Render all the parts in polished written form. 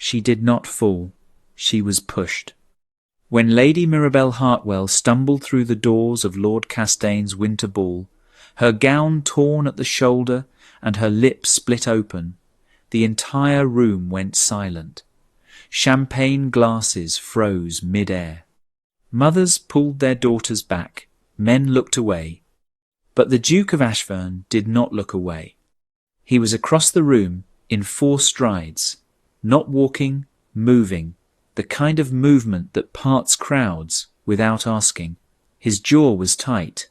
She did not fall. She was pushed. When Lady Mirabel Hartwell stumbled through the doors of Lord Castaigne's winter ball, her gown torn at the shoulder and her lips split open, the entire room went silent. Champagne glasses froze mid-air. Mothers pulled their daughters back. Men looked away. But the Duke of Ashverne did not look away. He was across the room in 4 strides, not walking, moving, the kind of movement that parts crowds without asking. His jaw was tight.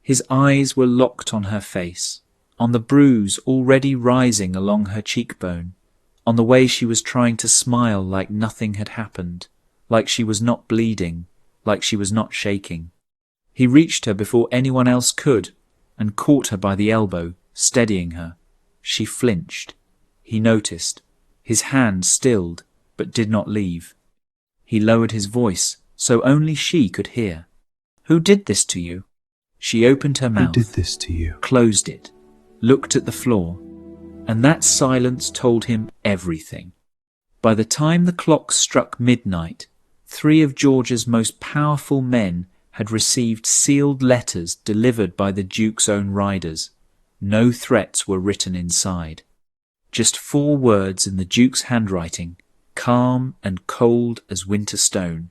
His eyes were locked on her face, on the bruise already rising along her cheekbone, on the way she was trying to smile like nothing had happened, like she was not bleeding, like she was not shaking. He reached her before anyone else could and caught her by the elbow, steadying her. She flinched. He noticed. His hand stilled, but did not leave. He lowered his voice, so only she could hear. "Who did this to you?" She opened her mouth. "Who did this to you?" Closed it, looked at the floor, and that silence told him everything. By the time the clock struck midnight, 3 of Georgia's most powerful men had received sealed letters delivered by the Duke's own riders. No threats were written inside. Just 4 words in the Duke's handwriting, calm and cold as winter stone.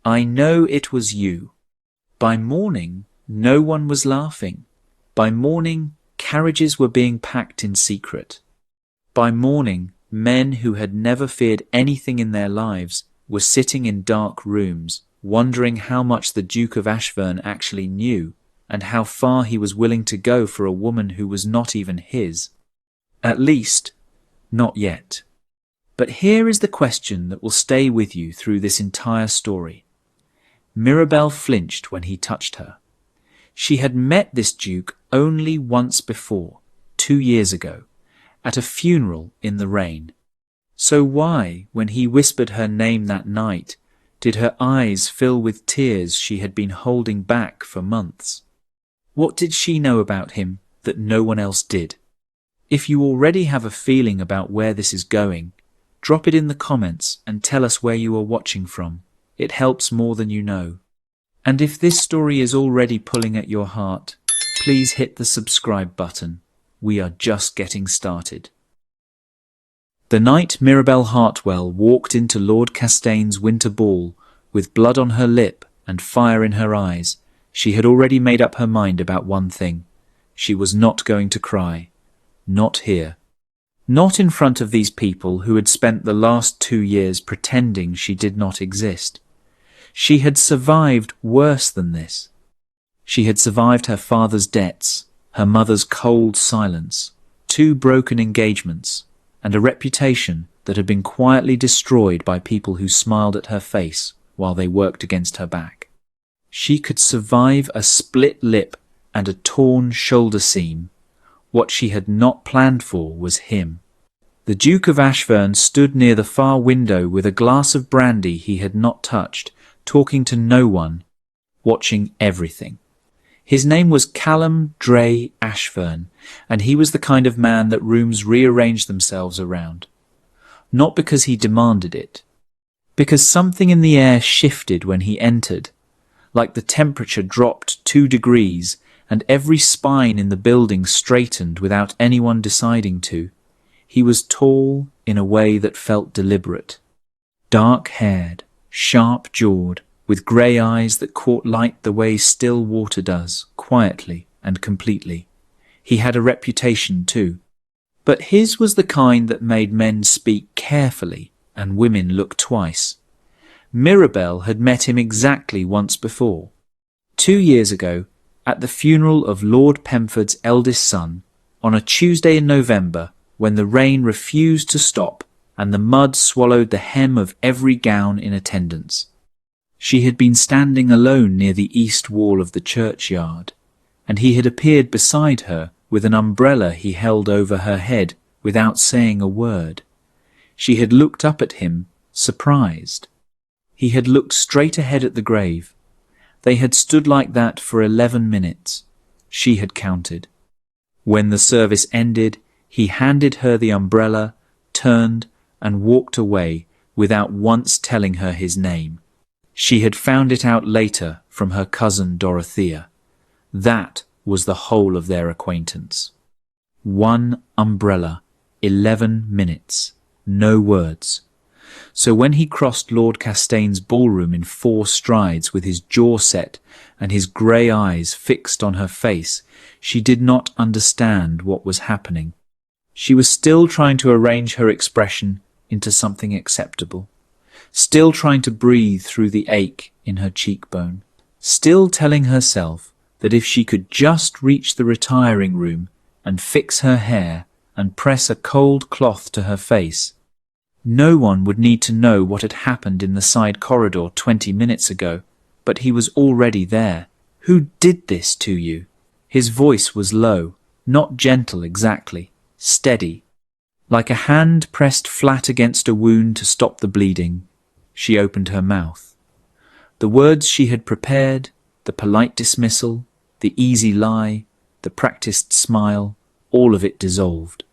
"I know it was you." By morning, no one was laughing. By morning, carriages were being packed in secret. By morning, men who had never feared anything in their lives were sitting in dark rooms, wondering how much the Duke of Ashverne actually knew and how far he was willing to go for a woman who was not even his. At least, not yet. But here is the question that will stay with you through this entire story. Mirabel flinched when he touched her. She had met this Duke only once before, 2 years ago, at a funeral in the rain. So why, when he whispered her name that night, did her eyes fill with tears she had been holding back for months? What did she know about him that no one else did? If you already have a feeling about where this is going, drop it in the comments and tell us where you are watching from. It helps more than you know. And if this story is already pulling at your heart, please hit the subscribe button. We are just getting started. The night Mirabel Hartwell walked into Lord Castaigne's winter ball, with blood on her lip and fire in her eyes, she had already made up her mind about one thing. She was not going to cry. Not here. Not in front of these people who had spent the last 2 years pretending she did not exist. She had survived worse than this. She had survived her father's debts, her mother's cold silence, 2 broken engagements, and a reputation that had been quietly destroyed by people who smiled at her face while they worked against her back. She could survive a split lip and a torn shoulder seam. What she had not planned for was him. The Duke of Ashverne stood near the far window with a glass of brandy he had not touched, talking to no one, watching everything. His name was Callum Dre Ashverne, and he was the kind of man that rooms rearranged themselves around. Not because he demanded it, because something in the air shifted when he entered, like the temperature dropped 2 degrees and every spine in the building straightened without anyone deciding to. He was tall in a way that felt deliberate. Dark-haired, sharp-jawed, with grey eyes that caught light the way still water does, quietly and completely. He had a reputation too. But his was the kind that made men speak carefully and women look twice. Mirabel had met him exactly once before. 2 years ago, at the funeral of Lord Pemford's eldest son, on a Tuesday in November, when the rain refused to stop and the mud swallowed the hem of every gown in attendance. She had been standing alone near the east wall of the churchyard, and he had appeared beside her with an umbrella he held over her head without saying a word. She had looked up at him, surprised. He had looked straight ahead at the grave. They had stood like that for 11 minutes. She had counted. When the service ended, he handed her the umbrella, turned, and walked away without once telling her his name. She had found it out later from her cousin Dorothea. That was the whole of their acquaintance. 1 umbrella, 11 minutes, no words. So when he crossed Lord Castaign's ballroom in 4 strides with his jaw set and his grey eyes fixed on her face, she did not understand what was happening. She was still trying to arrange her expression into something acceptable, still trying to breathe through the ache in her cheekbone, still telling herself that if she could just reach the retiring room and fix her hair and press a cold cloth to her face, no one would need to know what had happened in the side corridor 20 minutes ago, but he was already there. Who did this to you? His voice was low, not gentle exactly, steady, like a hand pressed flat against a wound to stop the bleeding. She opened her mouth. The words she had prepared, the polite dismissal, the easy lie, the practiced smile, all of it dissolved.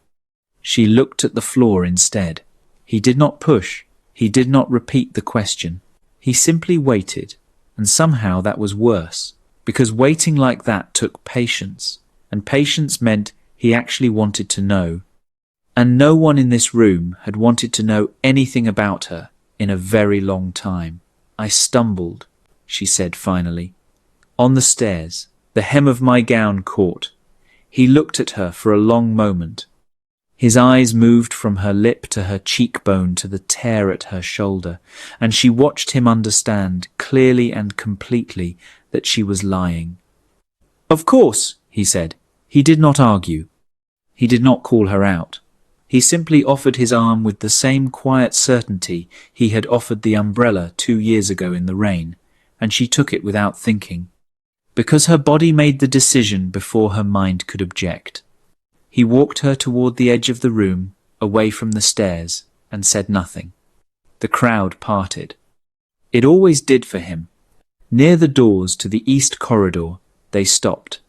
She looked at the floor instead. He did not push. He did not repeat the question. He simply waited, and somehow that was worse, because waiting like that took patience, and patience meant he actually wanted to know. And no one in this room had wanted to know anything about her in a very long time. I stumbled, she said finally. On the stairs, the hem of my gown caught. He looked at her for a long moment. His eyes moved from her lip to her cheekbone to the tear at her shoulder, and she watched him understand clearly and completely that she was lying. Of course, he said. He did not argue. He did not call her out. He simply offered his arm with the same quiet certainty he had offered the umbrella 2 years ago in the rain, and she took it without thinking, because her body made the decision before her mind could object. He walked her toward the edge of the room, away from the stairs, and said nothing. The crowd parted. It always did for him. Near the doors to the east corridor, they stopped.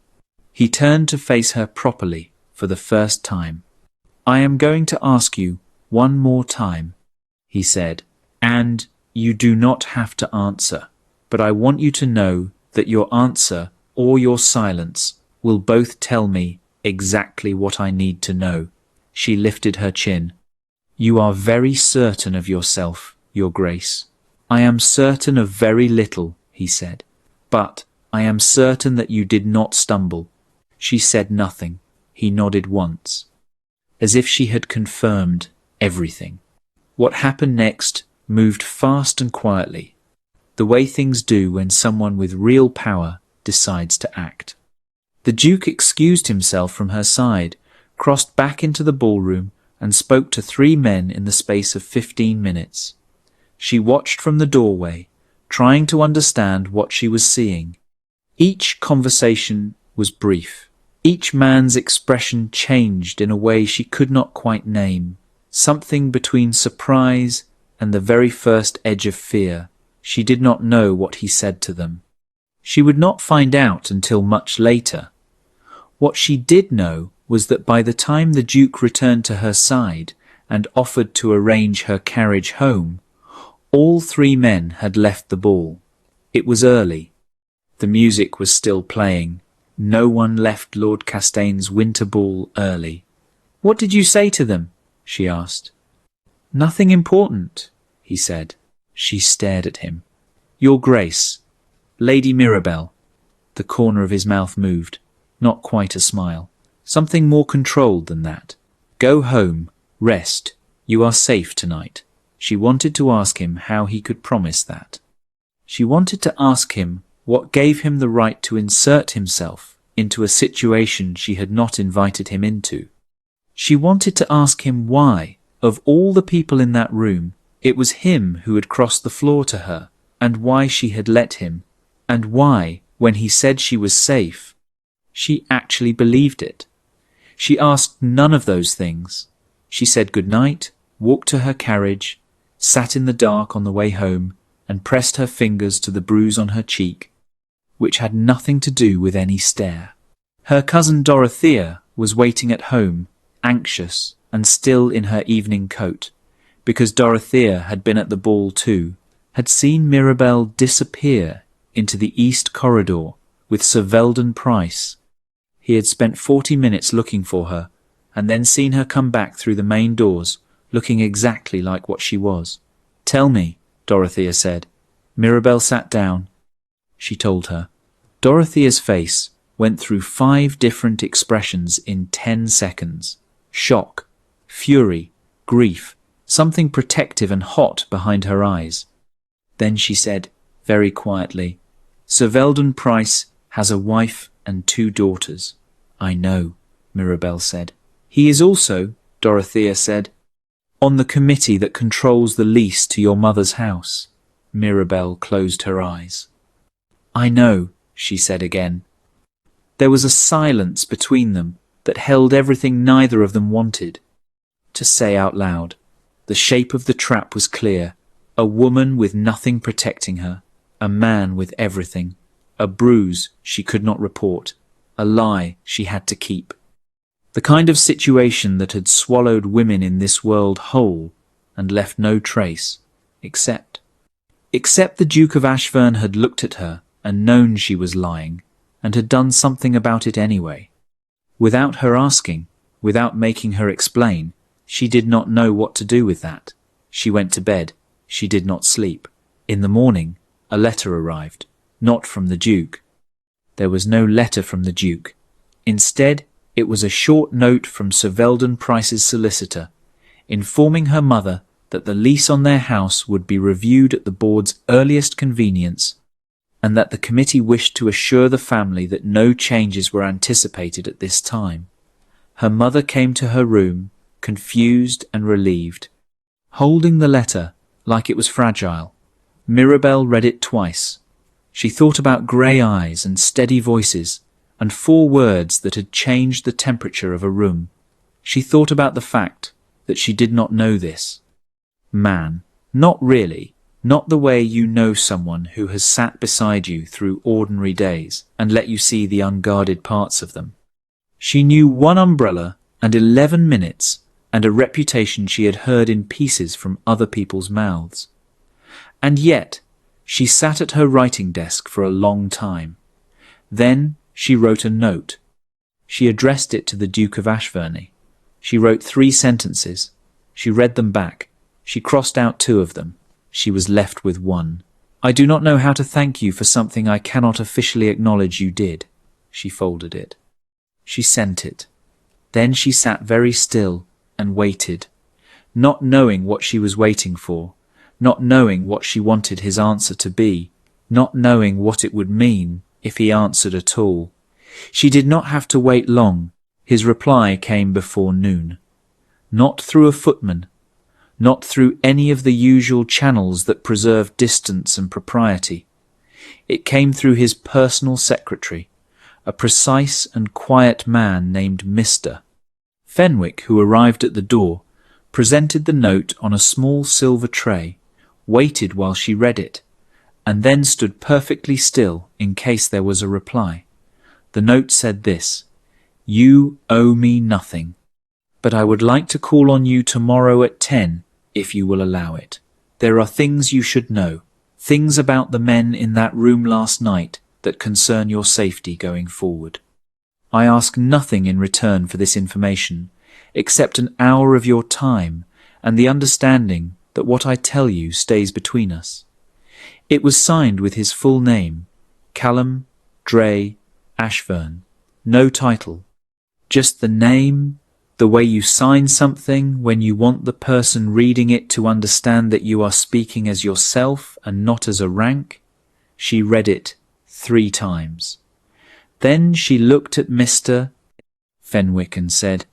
He turned to face her properly for the first time. I am going to ask you one more time, he said, and you do not have to answer, but I want you to know that your answer or your silence will both tell me exactly what I need to know. She lifted her chin. You are very certain of yourself, Your Grace. I am certain of very little, he said, but I am certain that you did not stumble. She said nothing. He nodded once, as if she had confirmed everything. What happened next moved fast and quietly, the way things do when someone with real power decides to act. The Duke excused himself from her side, crossed back into the ballroom, and spoke to 3 men in the space of 15 minutes. She watched from the doorway, trying to understand what she was seeing. Each conversation was brief. Each man's expression changed in a way she could not quite name, something between surprise and the very first edge of fear. She did not know what he said to them. She would not find out until much later. What she did know was that by the time the Duke returned to her side and offered to arrange her carriage home, all 3 men had left the ball. It was early. The music was still playing. No one left Lord Castaigne's winter ball early. What did you say to them? She asked. Nothing important, he said. She stared at him. Your Grace, Lady Mirabel. The corner of his mouth moved. Not quite a smile. Something more controlled than that. Go home. Rest. You are safe tonight. She wanted to ask him how he could promise that. She wanted to ask him what gave him the right to insert himself into a situation she had not invited him into. She wanted to ask him why, of all the people in that room, it was him who had crossed the floor to her, and why she had let him, and why, when he said she was safe, she actually believed it. She asked none of those things. She said good night, walked to her carriage, sat in the dark on the way home, and pressed her fingers to the bruise on her cheek, which had nothing to do with any stare. Her cousin Dorothea was waiting at home, anxious and still in her evening coat, because Dorothea had been at the ball too, had seen Mirabel disappear into the east corridor with Sir Veldon Price. He had spent 40 minutes looking for her, and then seen her come back through the main doors, looking exactly like what she was. "Tell me," Dorothea said. Mirabel sat down. She told her. Dorothea's face went through 5 different expressions in 10 seconds. Shock, fury, grief, something protective and hot behind her eyes. Then she said, very quietly, "Sir Veldon Price has a wife and 2 daughters." "I know," Mirabel said. "He is also," Dorothea said, "on the committee that controls the lease to your mother's house." Mirabel closed her eyes. "I know," she said again. There was a silence between them that held everything neither of them wanted to say out loud. The shape of the trap was clear. A woman with nothing protecting her, a man with everything, a bruise she could not report, a lie she had to keep. The kind of situation that had swallowed women in this world whole and left no trace, except the Duke of Ashverne had looked at her and known she was lying, and had done something about it anyway. Without her asking, without making her explain, she did not know what to do with that. She went to bed. She did not sleep. In the morning, a letter arrived, not from the Duke. There was no letter from the Duke. Instead, it was a short note from Sir Veldon Price's solicitor, informing her mother that the lease on their house would be reviewed at the board's earliest convenience, and that the committee wished to assure the family that no changes were anticipated at this time. Her mother came to her room, confused and relieved, holding the letter like it was fragile. Mirabel read it twice. She thought about grey eyes and steady voices, and 4 words that had changed the temperature of a room. She thought about the fact that she did not know this. Man, not really, not the way you know someone who has sat beside you through ordinary days and let you see the unguarded parts of them. She knew 1 umbrella and 11 minutes and a reputation she had heard in pieces from other people's mouths. And yet, she sat at her writing desk for a long time. Then she wrote a note. She addressed it to the Duke of Ashverne. She wrote 3 sentences. She read them back. She crossed out 2 of them. She was left with 1. "I do not know how to thank you for something I cannot officially acknowledge you did." She folded it. She sent it. Then she sat very still and waited, not knowing what she was waiting for, not knowing what she wanted his answer to be, not knowing what it would mean if he answered at all. She did not have to wait long. His reply came before noon. Not through a footman, not through any of the usual channels that preserve distance and propriety. It came through his personal secretary, a precise and quiet man named Mr. Fenwick, who arrived at the door, presented the note on a small silver tray, waited while she read it, and then stood perfectly still in case there was a reply. The note said this: "You owe me nothing, but I would like to call on you tomorrow at 10, if you will allow it. There are things you should know, things about the men in that room last night that concern your safety going forward. I ask nothing in return for this information, except an hour of your time and the understanding that what I tell you stays between us." It was signed with his full name, Callum Dre Ashverne. No title, just the name, the way you sign something when you want the person reading it to understand that you are speaking as yourself and not as a rank. She read it 3 times. Then she looked at Mr. Fenwick and said,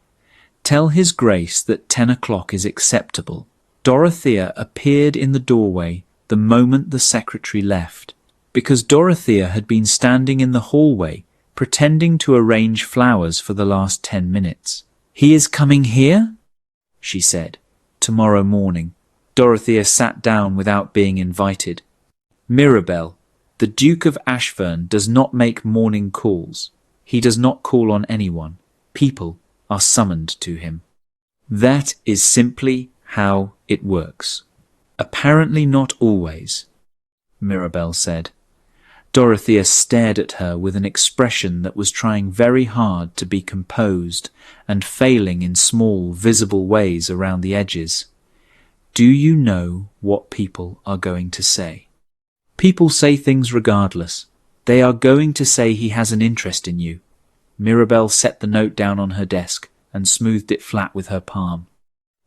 "Tell His Grace that 10 o'clock is acceptable." Dorothea appeared in the doorway the moment the secretary left, because Dorothea had been standing in the hallway pretending to arrange flowers for the last 10 minutes. "He is coming here?" she said. "Tomorrow morning." Dorothea sat down without being invited. "Mirabel, the Duke of Ashverne does not make morning calls. He does not call on anyone. People are summoned to him. That is simply how it works. Apparently not always, Mirabel said. Dorothea stared at her with an expression that was trying very hard to be composed and failing in small, visible ways around the edges. Do you know what people are going to say? People say things regardless. They are going to say he has an interest in you. Mirabel set the note down on her desk and smoothed it flat with her palm.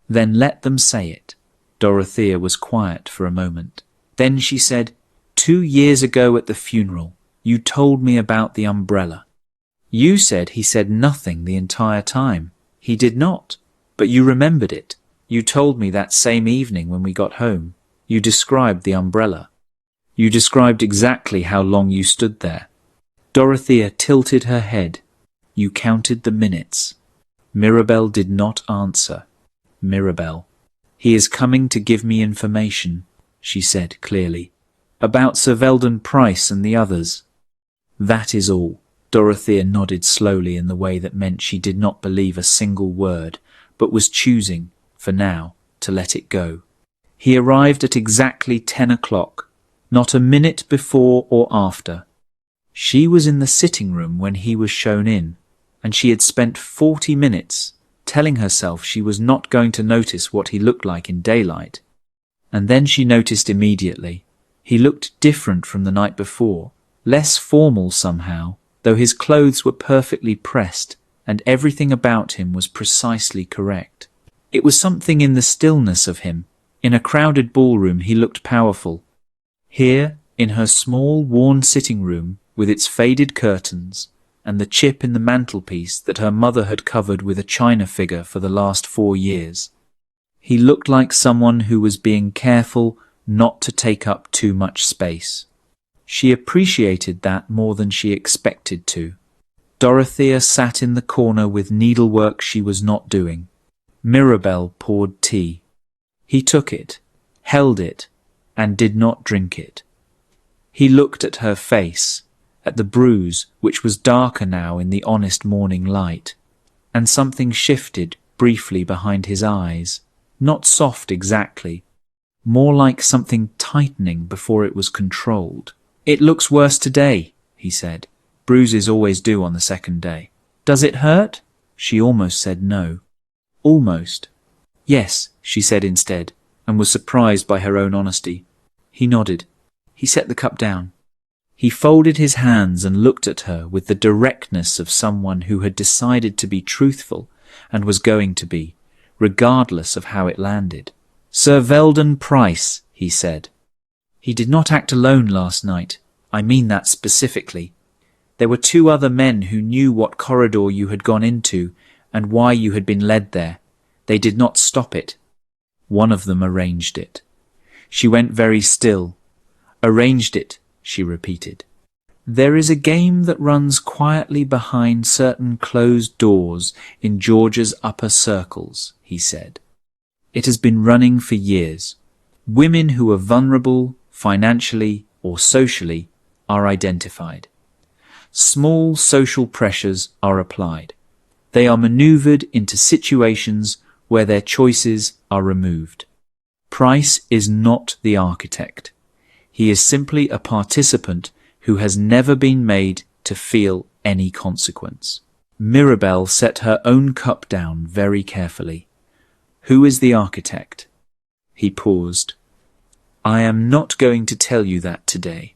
Then let them say it. Dorothea was quiet for a moment. Then she said, 2 years ago at the funeral, you told me about the umbrella. You said he said nothing the entire time. He did not, but you remembered it. You told me that same evening when we got home. You described the umbrella. You described exactly how long you stood there. Dorothea tilted her head. You counted the minutes. Mirabel did not answer. Mirabel. He is coming to give me information, she said clearly, about Sir Veldon Price and the others. That is all. Dorothea nodded slowly in the way that meant she did not believe a single word, but was choosing, for now, to let it go. He arrived at exactly 10 o'clock, not a minute before or after. She was in the sitting room when he was shown in, and she had spent 40 minutes telling herself she was not going to notice what he looked like in daylight. And then she noticed immediately. He looked different from the night before, less formal somehow, though his clothes were perfectly pressed and everything about him was precisely correct. It was something in the stillness of him. In a crowded ballroom he looked powerful. Here, in her small, worn sitting room, with its faded curtains, and the chip in the mantelpiece that her mother had covered with a china figure for the last 4 years, he looked like someone who was being careful not to take up too much space. She appreciated that more than she expected to. Dorothea sat in the corner with needlework she was not doing. Mirabel poured tea. He took it, held it, and did not drink it. He looked at her face, at the bruise which was darker now in the honest morning light, and something shifted briefly behind his eyes, not soft exactly, more like something tightening before it was controlled. It looks worse today, he said. Bruises always do on the second day. Does it hurt? She almost said no. Almost. Yes, she said instead, and was surprised by her own honesty. He nodded. He set the cup down. He folded his hands and looked at her with the directness of someone who had decided to be truthful and was going to be, regardless of how it landed. Sir Veldon Price, he said. He did not act alone last night. I mean that specifically. There were 2 other men who knew what corridor you had gone into and why you had been led there. They did not stop it. One of them arranged it. She went very still. Arranged it, she repeated. There is a game that runs quietly behind certain closed doors in George's upper circles, he said. It has been running for years. Women who are vulnerable, financially or socially, are identified. Small social pressures are applied. They are manoeuvred into situations where their choices are removed. Price is not the architect. He is simply a participant who has never been made to feel any consequence. Mirabel set her own cup down very carefully. Who is the architect? He paused. I am not going to tell you that today.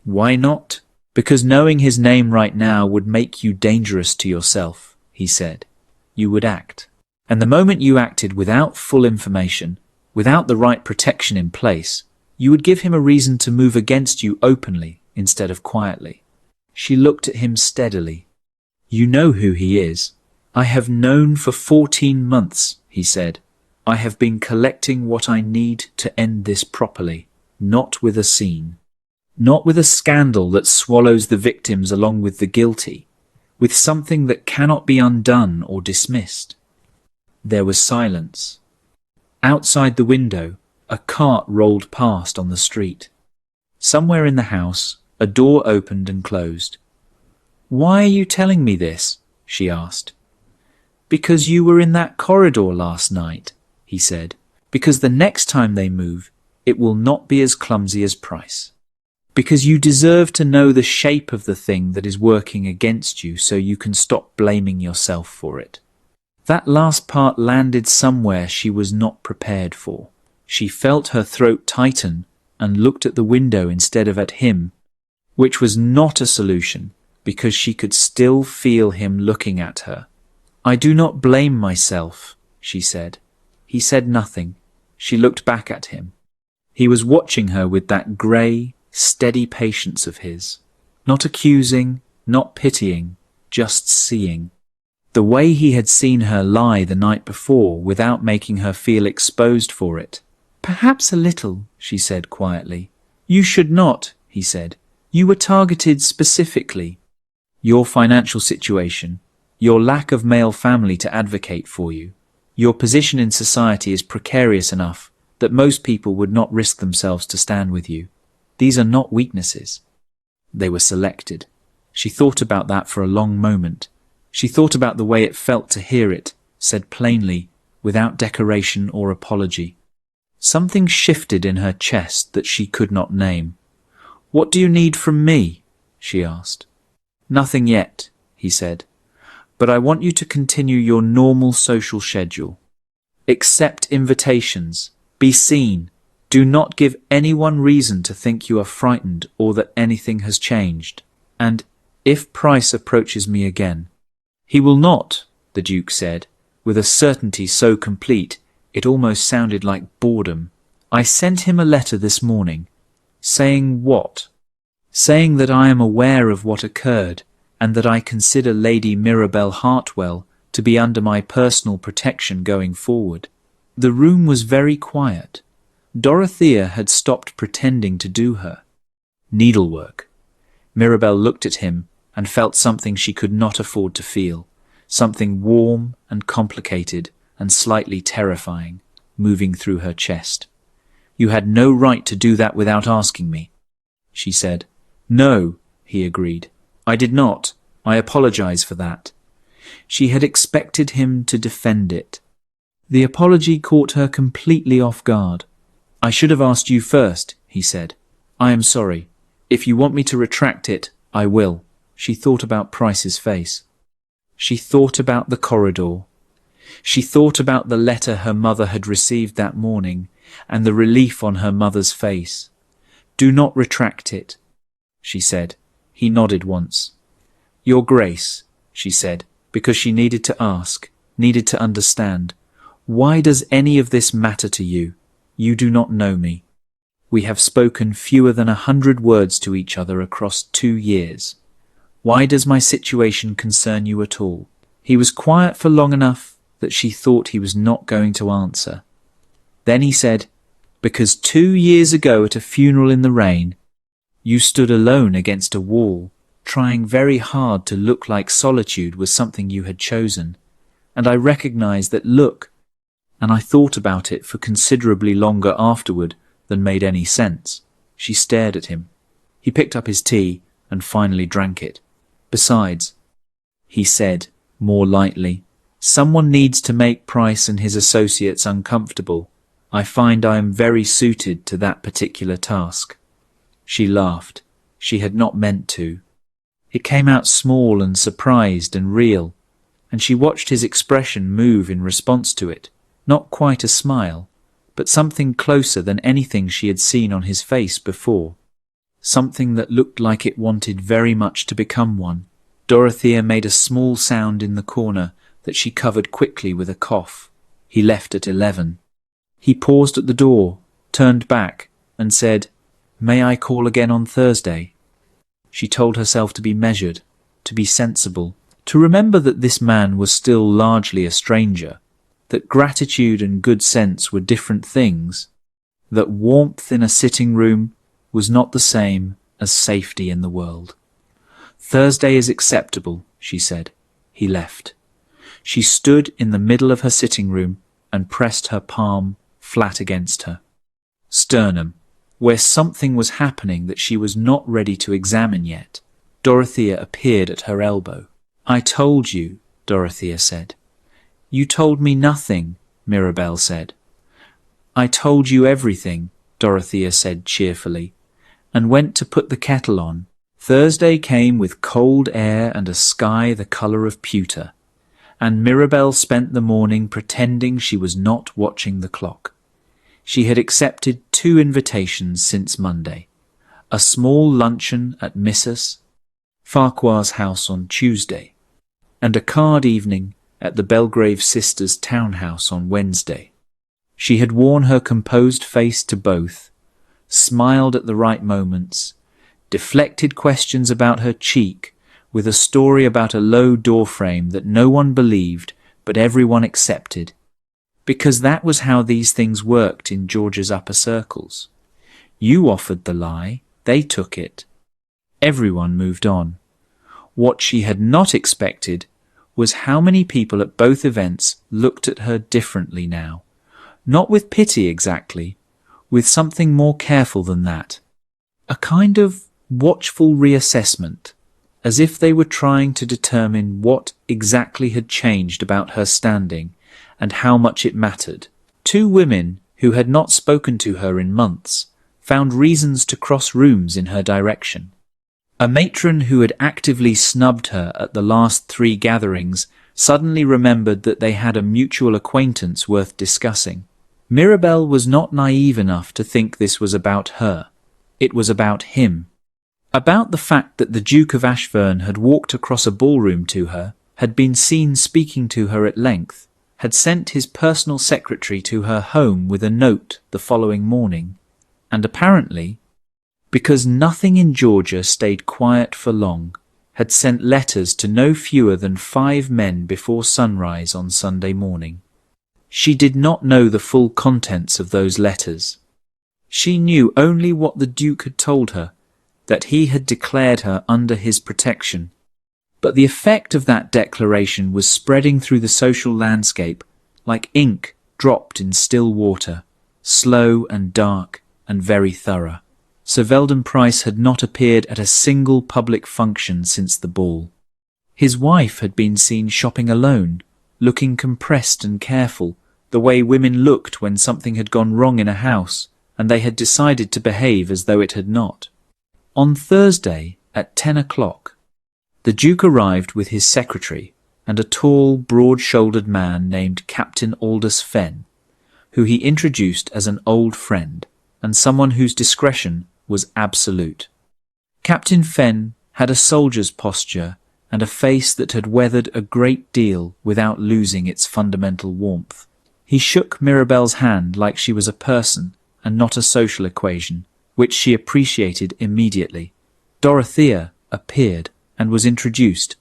Why not? Because knowing his name right now would make you dangerous to yourself, he said. You would act. And the moment you acted without full information, without the right protection in place, you would give him a reason to move against you openly instead of quietly. She looked at him steadily. You know who he is. I have known for 14 months, he said. I have been collecting what I need to end this properly, not with a scene. Not with a scandal that swallows the victims along with the guilty, with something that cannot be undone or dismissed. There was silence. Outside the window, a cart rolled past on the street. Somewhere in the house, a door opened and closed. Why are you telling me this? She asked. Because you were in that corridor last night, he said. Because the next time they move, it will not be as clumsy as Price. Because you deserve to know the shape of the thing that is working against you so you can stop blaming yourself for it. That last part landed somewhere she was not prepared for. She felt her throat tighten and looked at the window instead of at him, which was not a solution because she could still feel him looking at her. "I do not blame myself," she said. He said nothing. She looked back at him. He was watching her with that grey, steady patience of his. Not accusing, not pitying, just seeing. The way he had seen her lie the night before without making her feel exposed for it. "Perhaps a little," she said quietly. "You should not," he said. "You were targeted specifically. Your financial situation, your lack of male family to advocate for you, your position in society is precarious enough that most people would not risk themselves to stand with you. These are not weaknesses." They were selected. She thought about that for a long moment. She thought about the way it felt to hear it, said plainly, without decoration or apology. Something shifted in her chest that she could not name. "What do you need from me?" she asked. "Nothing yet," he said. "But I want you to continue your normal social schedule. Accept invitations. Be seen. Do not give anyone reason to think you are frightened or that anything has changed. And if Price approaches me again—" "He will not," the Duke said, with a certainty so complete it almost sounded like boredom. "I sent him a letter this morning." "Saying what?" "Saying that I am aware of what occurred and that I consider Lady Mirabel Hartwell to be under my personal protection going forward." The room was very quiet. Dorothea had stopped pretending to do her needlework. Mirabel looked at him and felt something she could not afford to feel, something warm and complicated and slightly terrifying, moving through her chest. "You had no right to do that without asking me," she said. "No," he agreed. "I did not. I apologize for that." She had expected him to defend it. The apology caught her completely off guard. "I should have asked you first," he said. "I am sorry. If you want me to retract it, I will." She thought about Price's face. She thought about the corridor. She thought about the letter her mother had received that morning and the relief on her mother's face. "Do not retract it," she said. He nodded once. "Your Grace," she said, because she needed to ask, needed to understand. "Why does any of this matter to you? You do not know me. We have spoken fewer than 100 words to each other across 2 years. Why does my situation concern you at all?" He was quiet for long enough that she thought he was not going to answer. Then he said, "Because 2 years ago at a funeral in the rain, you stood alone against a wall, trying very hard to look like solitude was something you had chosen. And I recognized that look, and I thought about it for considerably longer afterward than made any sense." She stared at him. He picked up his tea and finally drank it. "Besides," he said more lightly, "someone needs to make Price and his associates uncomfortable. I find I am very suited to that particular task." She laughed. She had not meant to. It came out small and surprised and real, and she watched his expression move in response to it. Not quite a smile, but something closer than anything she had seen on his face before. Something that looked like it wanted very much to become one. Dorothea made a small sound in the corner that she covered quickly with a cough. He left at 11. He paused at the door, turned back, and said, "May I call again on Thursday?" She told herself to be measured, to be sensible, to remember that this man was still largely a stranger, that gratitude and good sense were different things, that warmth in a sitting room was not the same as safety in the world. "Thursday is acceptable," she said. He left. She stood in the middle of her sitting room and pressed her palm flat against her sternum, where something was happening that she was not ready to examine yet. Dorothea appeared at her elbow. "I told you," Dorothea said. "You told me nothing," Mirabel said. "I told you everything," Dorothea said cheerfully, and went to put the kettle on. Thursday came with cold air and a sky the colour of pewter, and Mirabel spent the morning pretending she was not watching the clock. She had accepted 2 invitations since Monday: a small luncheon at Mrs. Farquhar's house on Tuesday, and a card evening at the Belgrave sisters' townhouse on Wednesday. She had worn her composed face to both, smiled at the right moments, deflected questions about her cheek with a story about a low doorframe that no one believed but everyone accepted, because that was how these things worked in George's upper circles. You offered the lie, they took it. Everyone moved on. What she had not expected was how many people at both events looked at her differently now. Not with pity exactly, with something more careful than that. A kind of watchful reassessment, as if they were trying to determine what exactly had changed about her standing and how much it mattered. 2 women who had not spoken to her in months found reasons to cross rooms in her direction. A matron who had actively snubbed her at the last 3 gatherings suddenly remembered that they had a mutual acquaintance worth discussing. Mirabel was not naive enough to think this was about her. It was about him. About the fact that the Duke of Ashverne had walked across a ballroom to her, had been seen speaking to her at length, had sent his personal secretary to her home with a note the following morning, and apparently, because nothing in Georgia stayed quiet for long, had sent letters to no fewer than 5 men before sunrise on Sunday morning. She did not know the full contents of those letters. She knew only what the Duke had told her, that he had declared her under his protection. But the effect of that declaration was spreading through the social landscape like ink dropped in still water, slow and dark and very thorough. Sir Weldon Price had not appeared at a single public function since the ball. His wife had been seen shopping alone, looking compressed and careful, the way women looked when something had gone wrong in a house and they had decided to behave as though it had not. On Thursday at 10 o'clock, the Duke arrived with his secretary and a tall, broad-shouldered man named Captain Aldous Fenn, who he introduced as an old friend and someone whose discretion was absolute. Captain Fenn had a soldier's posture and a face that had weathered a great deal without losing its fundamental warmth. He shook Mirabel's hand like she was a person and not a social equation, which she appreciated immediately. Dorothea appeared and was introduced,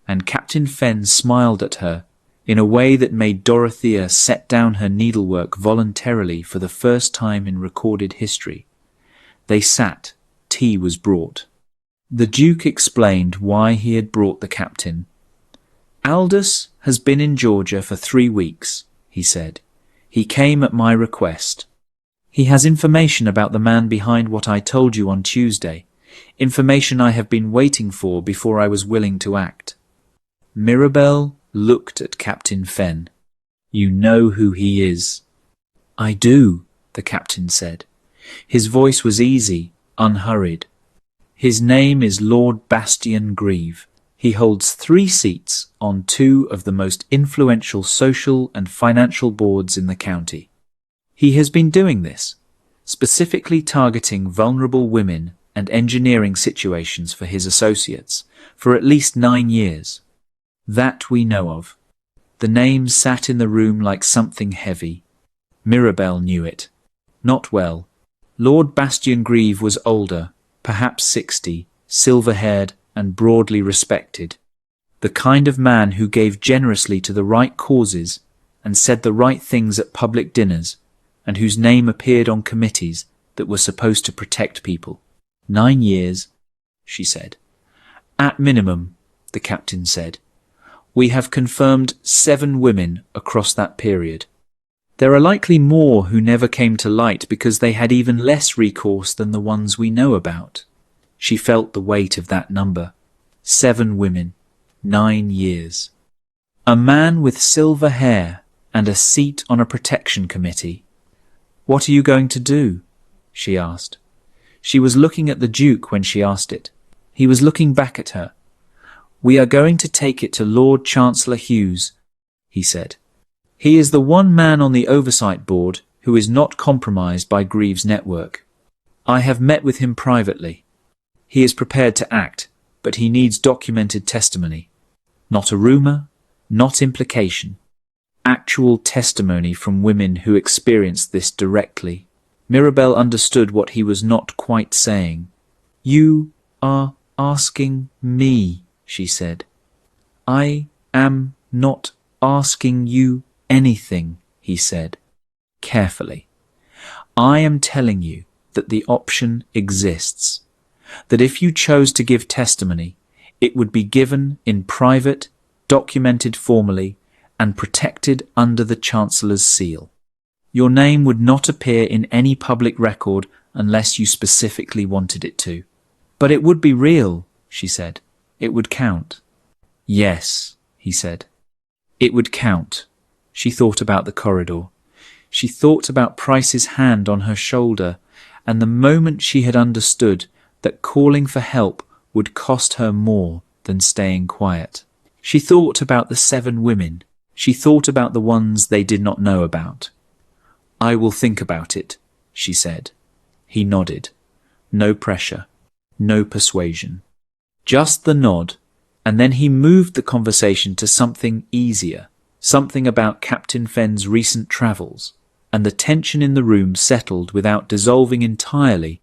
and Captain Fenn smiled at her in a way that made Dorothea set down her needlework voluntarily for the first time in recorded history. They sat. Tea was brought. The Duke explained why he had brought the captain. "Aldous has been in Georgia for 3 weeks, he said. "He came at my request. He has information about the man behind what I told you on Tuesday, information I have been waiting for before I was willing to act." Mirabel looked at Captain Fenn. "You know who he is." "I do," the captain said. His voice was easy, unhurried. "His name is Lord Bastian Grieve. He holds 3 seats on 2 of the most influential social and financial boards in the county. He has been doing this, specifically targeting vulnerable women and engineering situations for his associates, for at least 9 years. That we know of." The name sat in the room like something heavy. Mirabel knew it. Not well. Lord Bastian Grieve was older, perhaps 60, silver-haired and broadly respected. The kind of man who gave generously to the right causes and said the right things at public dinners, and whose name appeared on committees that were supposed to protect people. 9 years, she said. "At minimum," the captain said. "We have confirmed 7 women across that period. There are likely more who never came to light because they had even less recourse than the ones we know about." She felt the weight of that number. 7 women, 9 years. A man with silver hair and a seat on a protection committee. "What are you going to do?" she asked. She was looking at the Duke when she asked it. He was looking back at her. "We are going to take it to Lord Chancellor Hughes," he said. "He is the one man on the Oversight Board who is not compromised by Greaves' network. I have met with him privately. He is prepared to act, but he needs documented testimony. Not a rumour, not implication. Actual testimony from women who experienced this directly." Mirabel understood what he was not quite saying. "You are asking me," she said. "I am not asking you anything," he said, carefully. "I am telling you that the option exists, that if you chose to give testimony, it would be given in private, documented formally, and protected under the Chancellor's seal. Your name would not appear in any public record unless you specifically wanted it to. But it would be real," she said. "It would count." "Yes," he said. "It would count." She thought about the corridor. She thought about Price's hand on her shoulder, and the moment she had understood that calling for help would cost her more than staying quiet. She thought about the 7 women. She thought about the ones they did not know about. "I will think about it," she said. He nodded. No pressure, no persuasion. Just the nod, and then he moved the conversation to something easier, something about Captain Fenn's recent travels, and the tension in the room settled without dissolving entirely,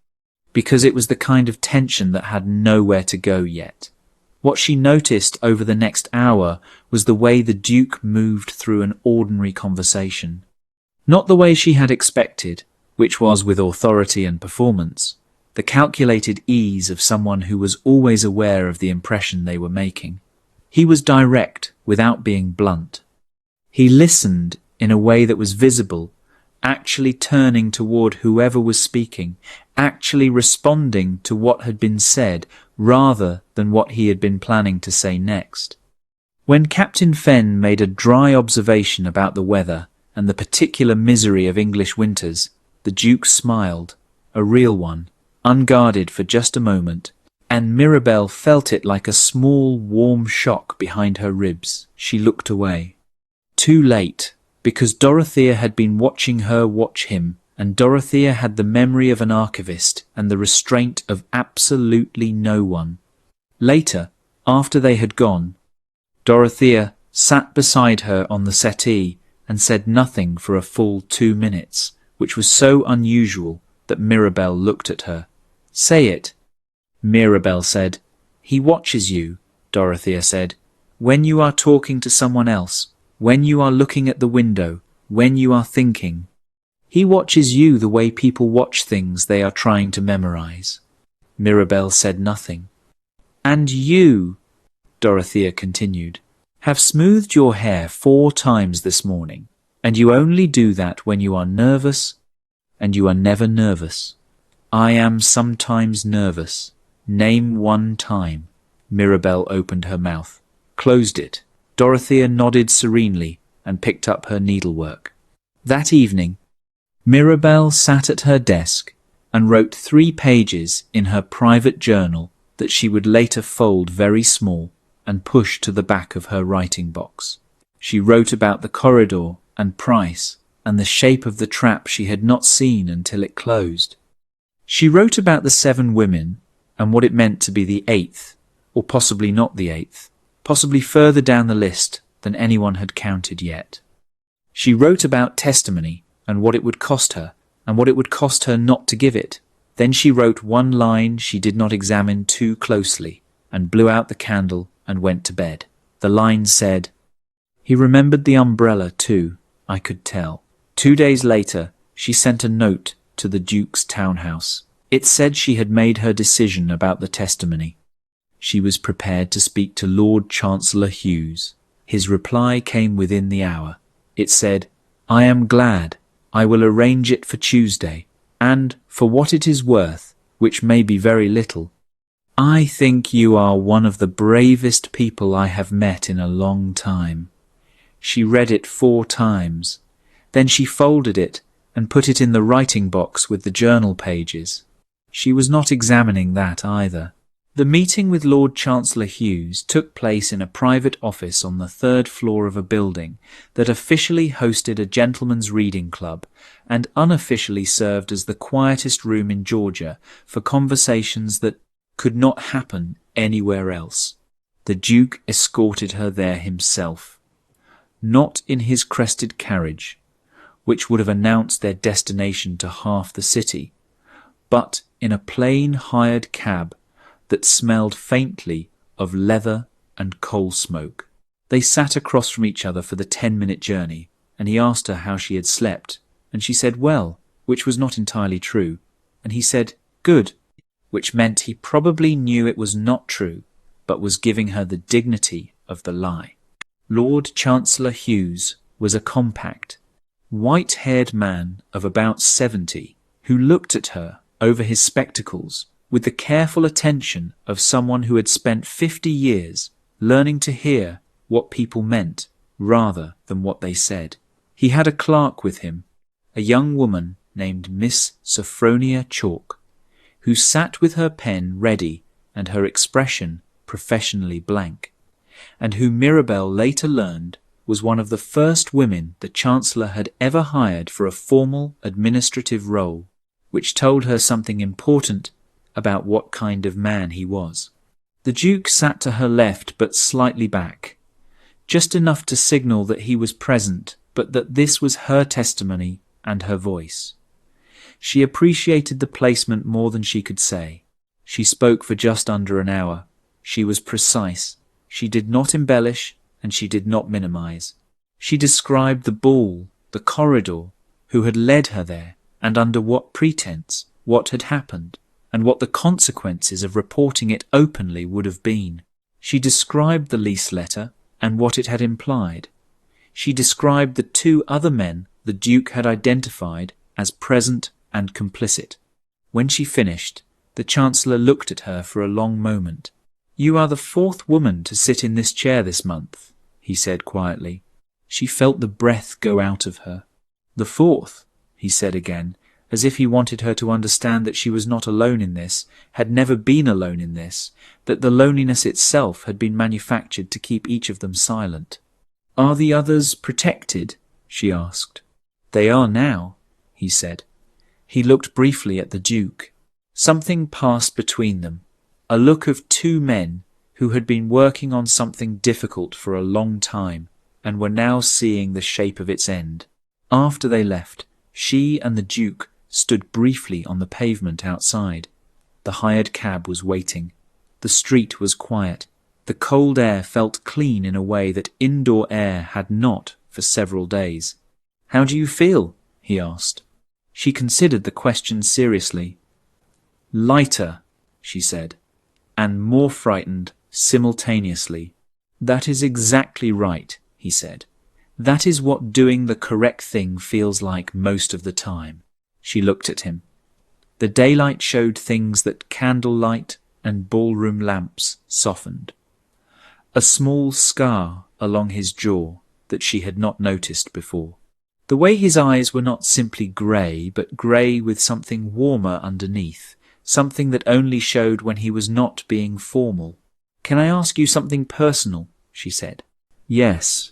because it was the kind of tension that had nowhere to go yet. What she noticed over the next hour was the way the Duke moved through an ordinary conversation. Not the way she had expected, which was with authority and performance, the calculated ease of someone who was always aware of the impression they were making. He was direct without being blunt. He listened in a way that was visible, actually turning toward whoever was speaking, actually responding to what had been said rather than what he had been planning to say next. When Captain Fenn made a dry observation about the weather and the particular misery of English winters, the Duke smiled, a real one, unguarded for just a moment, and Mirabel felt it like a small, warm shock behind her ribs. She looked away. Too late, because Dorothea had been watching her watch him, and Dorothea had the memory of an archivist and the restraint of absolutely no one. Later, after they had gone, Dorothea sat beside her on the settee and said nothing for a full 2 minutes, which was so unusual that Mirabel looked at her. "Say it," Mirabel said. "He watches you," Dorothea said, "when you are talking to someone else, when you are looking at the window, when you are thinking. He watches you the way people watch things they are trying to memorize." Mirabel said nothing. "And you," Dorothea continued, "have smoothed your hair 4 times this morning, and you only do that when you are nervous, and you are never nervous." "I am sometimes nervous. Name 1 time." Mirabel opened her mouth, closed it. Dorothea nodded serenely and picked up her needlework. That evening, Mirabel sat at her desk and wrote 3 pages in her private journal that she would later fold very small and push to the back of her writing box. She wrote about the corridor and Price and the shape of the trap she had not seen until it closed. She wrote about the 7 women and what it meant to be the 8th, or possibly not the 8th, possibly further down the list than anyone had counted yet. She wrote about testimony and what it would cost her, and what it would cost her not to give it. Then she wrote 1 line she did not examine too closely, and blew out the candle and went to bed. The line said, "He remembered the umbrella too, I could tell." 2 days later, she sent a note to the Duke's townhouse. It said she had made her decision about the testimony. She was prepared to speak to Lord Chancellor Hughes. His reply came within the hour. It said, "I am glad. I will arrange it for Tuesday, and for what it is worth, which may be very little, I think you are one of the bravest people I have met in a long time." She read it 4 times. Then she folded it and put it in the writing box with the journal pages. She was not examining that either. The meeting with Lord Chancellor Hughes took place in a private office on the third floor of a building that officially hosted a gentlemen's reading club and unofficially served as the quietest room in Georgia for conversations that could not happen anywhere else. The Duke escorted her there himself, not in his crested carriage, which would have announced their destination to half the city, but in a plain hired cab that smelled faintly of leather and coal smoke. They sat across from each other for the 10-minute journey, and he asked her how she had slept, and she said well, which was not entirely true, and he said good, which meant he probably knew it was not true, but was giving her the dignity of the lie. Lord Chancellor Hughes was a compact, white-haired man of about 70, who looked at her over his spectacles with the careful attention of someone who had spent 50 years learning to hear what people meant rather than what they said. He had a clerk with him, a young woman named Miss Sophronia Chalk, who sat with her pen ready and her expression professionally blank, and who Mirabel later learned was one of the first women the Chancellor had ever hired for a formal administrative role, which told her something important about what kind of man he was. The Duke sat to her left but slightly back, just enough to signal that he was present, but that this was her testimony and her voice. She appreciated the placement more than she could say. She spoke for just under an hour. She was precise. She did not embellish, and she did not minimize. She described the ball, the corridor, who had led her there, and under what pretense, what had happened, and what the consequences of reporting it openly would have been. She described the lease letter and what it had implied. She described the two other men the Duke had identified as present and complicit. When she finished, the Chancellor looked at her for a long moment. "You are the fourth woman to sit in this chair this month," he said quietly. She felt the breath go out of her. "The fourth," he said again, as if he wanted her to understand that she was not alone in this, had never been alone in this, that the loneliness itself had been manufactured to keep each of them silent. "Are the others protected?" she asked. "They are now," he said. He looked briefly at the Duke. Something passed between them, a look of two men who had been working on something difficult for a long time and were now seeing the shape of its end. After they left, she and the Duke stood briefly on the pavement outside. The hired cab was waiting. The street was quiet. The cold air felt clean in a way that indoor air had not for several days. "How do you feel?" he asked. She considered the question seriously. "Lighter," she said, "and more frightened simultaneously." "That is exactly right," he said. "That is what doing the correct thing feels like most of the time." She looked at him. The daylight showed things that candlelight and ballroom lamps softened. A small scar along his jaw that she had not noticed before. The way his eyes were not simply grey, but grey with something warmer underneath, something that only showed when he was not being formal. "Can I ask you something personal?" she said. "Yes."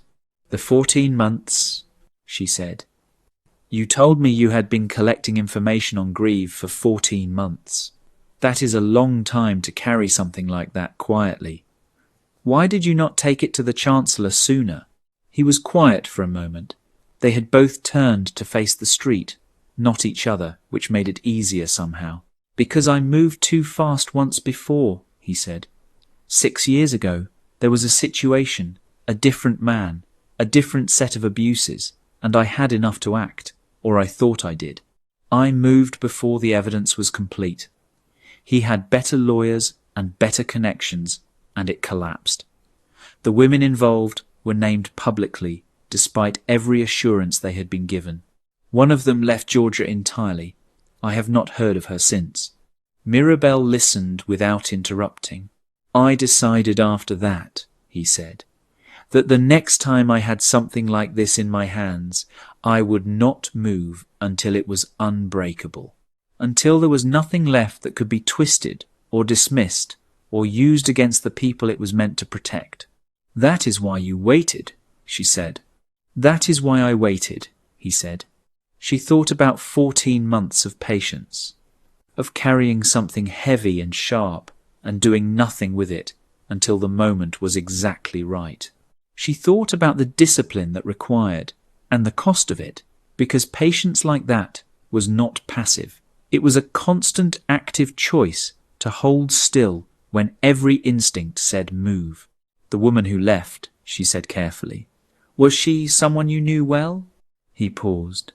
"The 14 months," she said. "You told me you had been collecting information on Grieve for 14 months. That is a long time to carry something like that quietly. Why did you not take it to the Chancellor sooner?" He was quiet for a moment. They had both turned to face the street, not each other, which made it easier somehow. "Because I moved too fast once before," he said. 6 years ago, there was a situation, a different man, a different set of abuses, and I had enough to act, or I thought I did. I moved before the evidence was complete. He had better lawyers and better connections, and it collapsed. The women involved were named publicly, despite every assurance they had been given. One of them left Georgia entirely. I have not heard of her since. Mirabel listened without interrupting. "I decided after that," he said, "that the next time I had something like this in my hands, I would not move until it was unbreakable, until there was nothing left that could be twisted or dismissed or used against the people it was meant to protect. That is why you waited, she said. That is why I waited, he said. She thought about 14 months of patience, of carrying something heavy and sharp and doing nothing with it until the moment was exactly right. She thought about the discipline that required and the cost of it, because patience like that was not passive. It was a constant active choice to hold still when every instinct said move. The woman who left, she said carefully. Was she someone you knew well? He paused.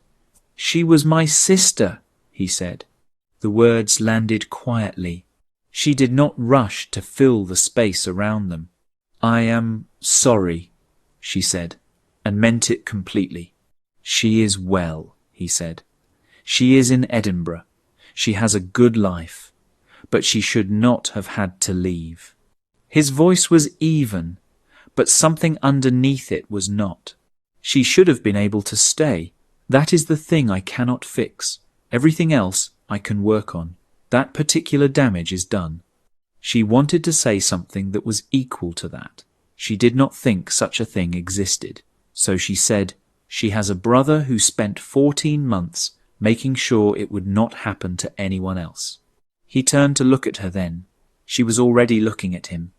She was my sister, he said. The words landed quietly. She did not rush to fill the space around them. I am sorry, she said, and meant it completely. She is well, he said. She is in Edinburgh. She has a good life, but she should not have had to leave. His voice was even, but something underneath it was not. She should have been able to stay. That is the thing I cannot fix. Everything else I can work on. That particular damage is done. She wanted to say something that was equal to that. She did not think such a thing existed. So she said, she has a brother who spent 14 months making sure it would not happen to anyone else. He turned to look at her then. She was already looking at him.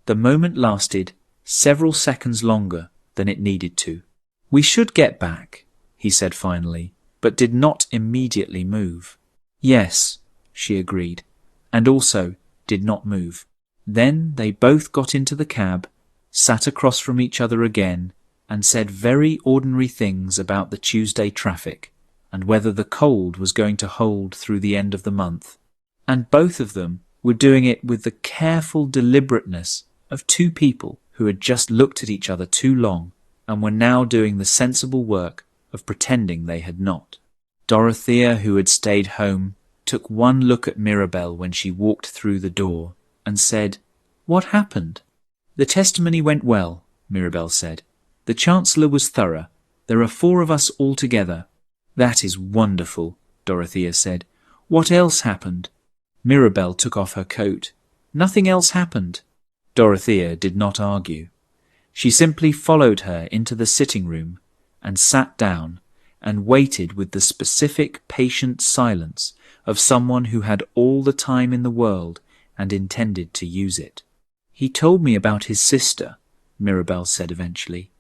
The moment lasted several seconds longer than it needed to. We should get back, he said finally, but did not immediately move. Yes, she agreed, and also did not move. Then they both got into the cab, sat across from each other again, and said very ordinary things about the Tuesday traffic, and whether the cold was going to hold through the end of the month. And both of them were doing it with the careful deliberateness of two people who had just looked at each other too long and were now doing the sensible work of pretending they had not. Dorothea, who had stayed home, took one look at Mirabel when she walked through the door and said, What happened? The testimony went well, Mirabel said. The Chancellor was thorough. There are 4 of us all together. That is wonderful, Dorothea said. What else happened? Mirabel took off her coat. Nothing else happened. Dorothea did not argue. She simply followed her into the sitting room and sat down and waited with the specific patient silence of someone who had all the time in the world and intended to use it. He told me about his sister, Mirabel said eventually.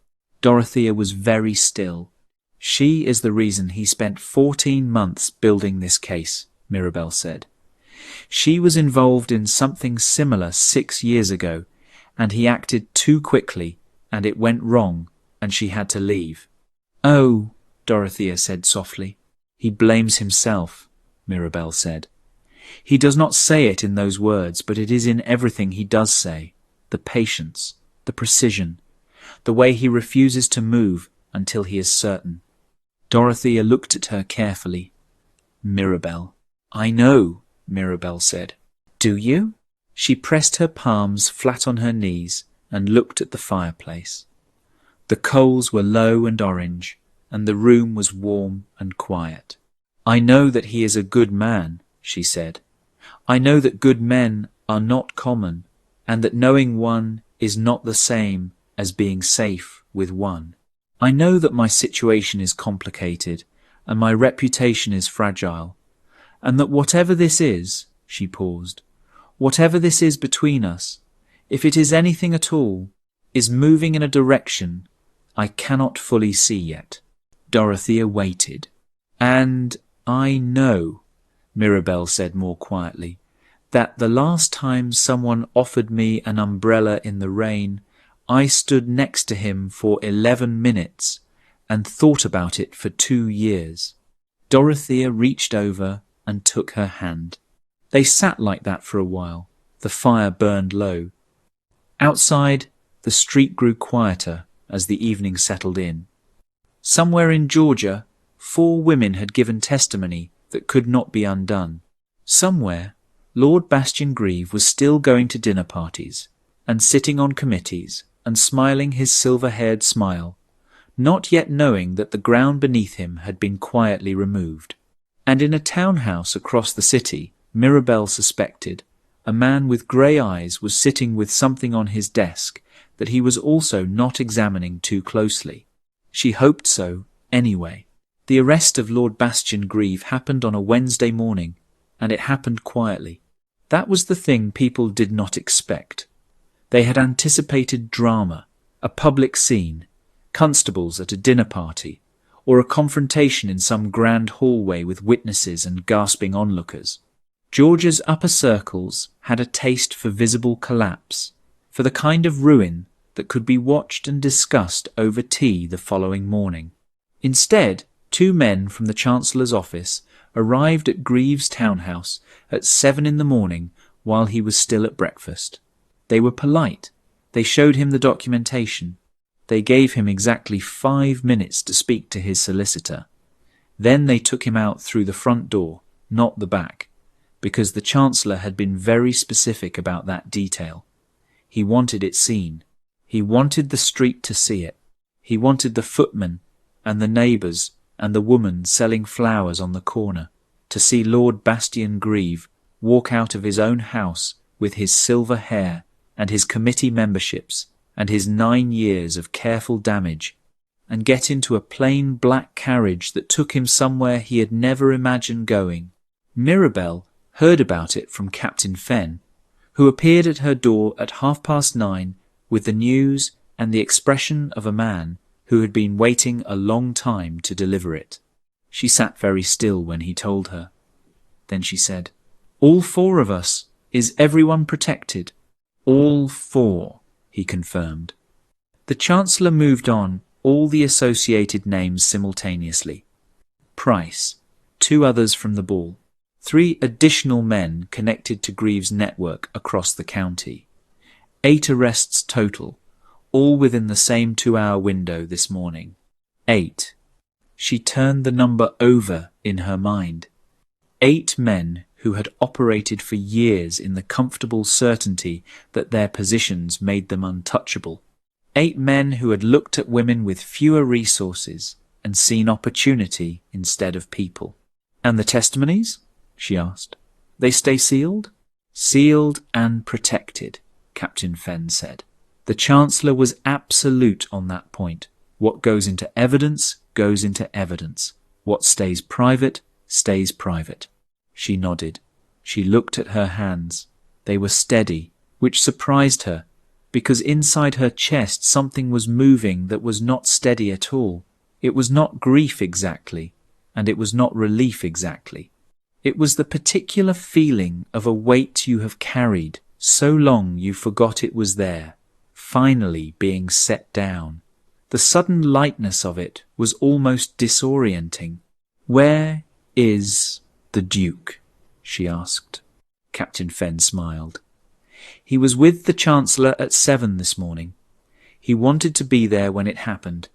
Dorothea was very still. She is the reason he spent 14 months building this case, Mirabel said. She was involved in something similar 6 years ago, and he acted too quickly, and it went wrong, and she had to leave. Oh, Dorothea said softly. He blames himself, Mirabel said. He does not say it in those words, but it is in everything he does say. The patience, the precision, the way he refuses to move until he is certain. Dorothea looked at her carefully. Mirabel. I know, Mirabel said. Do you? She pressed her palms flat on her knees and looked at the fireplace. The coals were low and orange, and the room was warm and quiet. I know that he is a good man, she said. I know that good men are not common, and that knowing one is not the same as being safe with one. I know that my situation is complicated, and my reputation is fragile, and that whatever this is, she paused, whatever this is between us, if it is anything at all, is moving in a direction I cannot fully see yet. Dorothea waited. And I know, Mirabel said more quietly, that the last time someone offered me an umbrella in the rain, I stood next to him for 11 minutes and thought about it for 2 years. Dorothea reached over and took her hand. They sat like that for a while. The fire burned low. Outside, the street grew quieter as the evening settled in. Somewhere in Georgia, 4 women had given testimony that could not be undone. Somewhere, Lord Bastian Grieve was still going to dinner parties and sitting on committees and smiling his silver-haired smile, not yet knowing that the ground beneath him had been quietly removed. And in a townhouse across the city, Mirabel suspected, a man with grey eyes was sitting with something on his desk that he was also not examining too closely. She hoped so, anyway. The arrest of Lord Bastian Grieve happened on a Wednesday morning, and it happened quietly. That was the thing people did not expect. They had anticipated drama, a public scene, constables at a dinner party, or a confrontation in some grand hallway with witnesses and gasping onlookers. George's upper circles had a taste for visible collapse, for the kind of ruin that could be watched and discussed over tea the following morning. Instead, 2 men from the Chancellor's office arrived at Grieve's townhouse at 7 in the morning while he was still at breakfast. They were polite. They showed him the documentation. They gave him exactly 5 minutes to speak to his solicitor. Then they took him out through the front door, not the back, because the Chancellor had been very specific about that detail. He wanted it seen. He wanted the street to see it. He wanted the footmen and the neighbours and the woman selling flowers on the corner to see Lord Bastian Grieve walk out of his own house with his silver hair and his committee memberships and his 9 years of careful damage, and get into a plain black carriage that took him somewhere he had never imagined going. Mirabel heard about it from Captain Fenn, who appeared at her door at 9:30 with the news and the expression of a man who had been waiting a long time to deliver it. She sat very still when he told her. Then she said, "All 4 of us. Is everyone protected?" "All 4, he confirmed. The Chancellor moved on all the associated names simultaneously. Price, 2 others from the ball, 3 additional men connected to Grieve's network across the county. 8 arrests total, all within the same 2-hour window this morning. 8. She turned the number over in her mind. 8 men who had operated for years in the comfortable certainty that their positions made them untouchable. 8 men who had looked at women with fewer resources and seen opportunity instead of people. "And the testimonies?" she asked. "They stay sealed?" "Sealed and protected," Captain Fenn said. The Chancellor was absolute on that point. What goes into evidence goes into evidence. What stays private stays private. She nodded. She looked at her hands. They were steady, which surprised her, because inside her chest something was moving that was not steady at all. It was not grief exactly, and it was not relief exactly. It was the particular feeling of a weight you have carried so long you forgot it was there, finally being set down. The sudden lightness of it was almost disorienting. "Where is the Duke?" she asked. Captain Fenn smiled. "He was with the Chancellor at 7 this morning. He wanted to be there when it happened.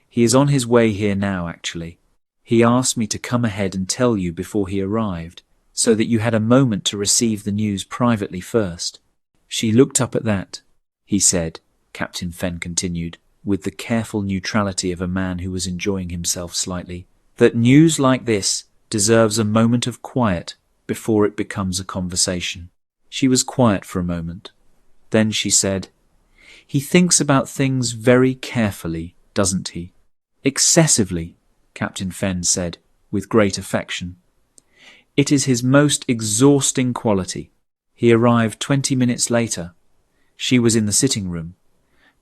He is on his way here now, actually. He asked me to come ahead and tell you before he arrived, so that you had a moment to receive the news privately first." She looked up at that. "He said," Captain Fenn continued, with the careful neutrality of a man who was enjoying himself slightly, "that news like this deserves a moment of quiet before it becomes a conversation." She was quiet for a moment. Then she said, "He thinks about things very carefully, doesn't he?" "Excessively," Captain Fenn said, with great affection. "It is his most exhausting quality." He arrived 20 minutes later. She was in the sitting room.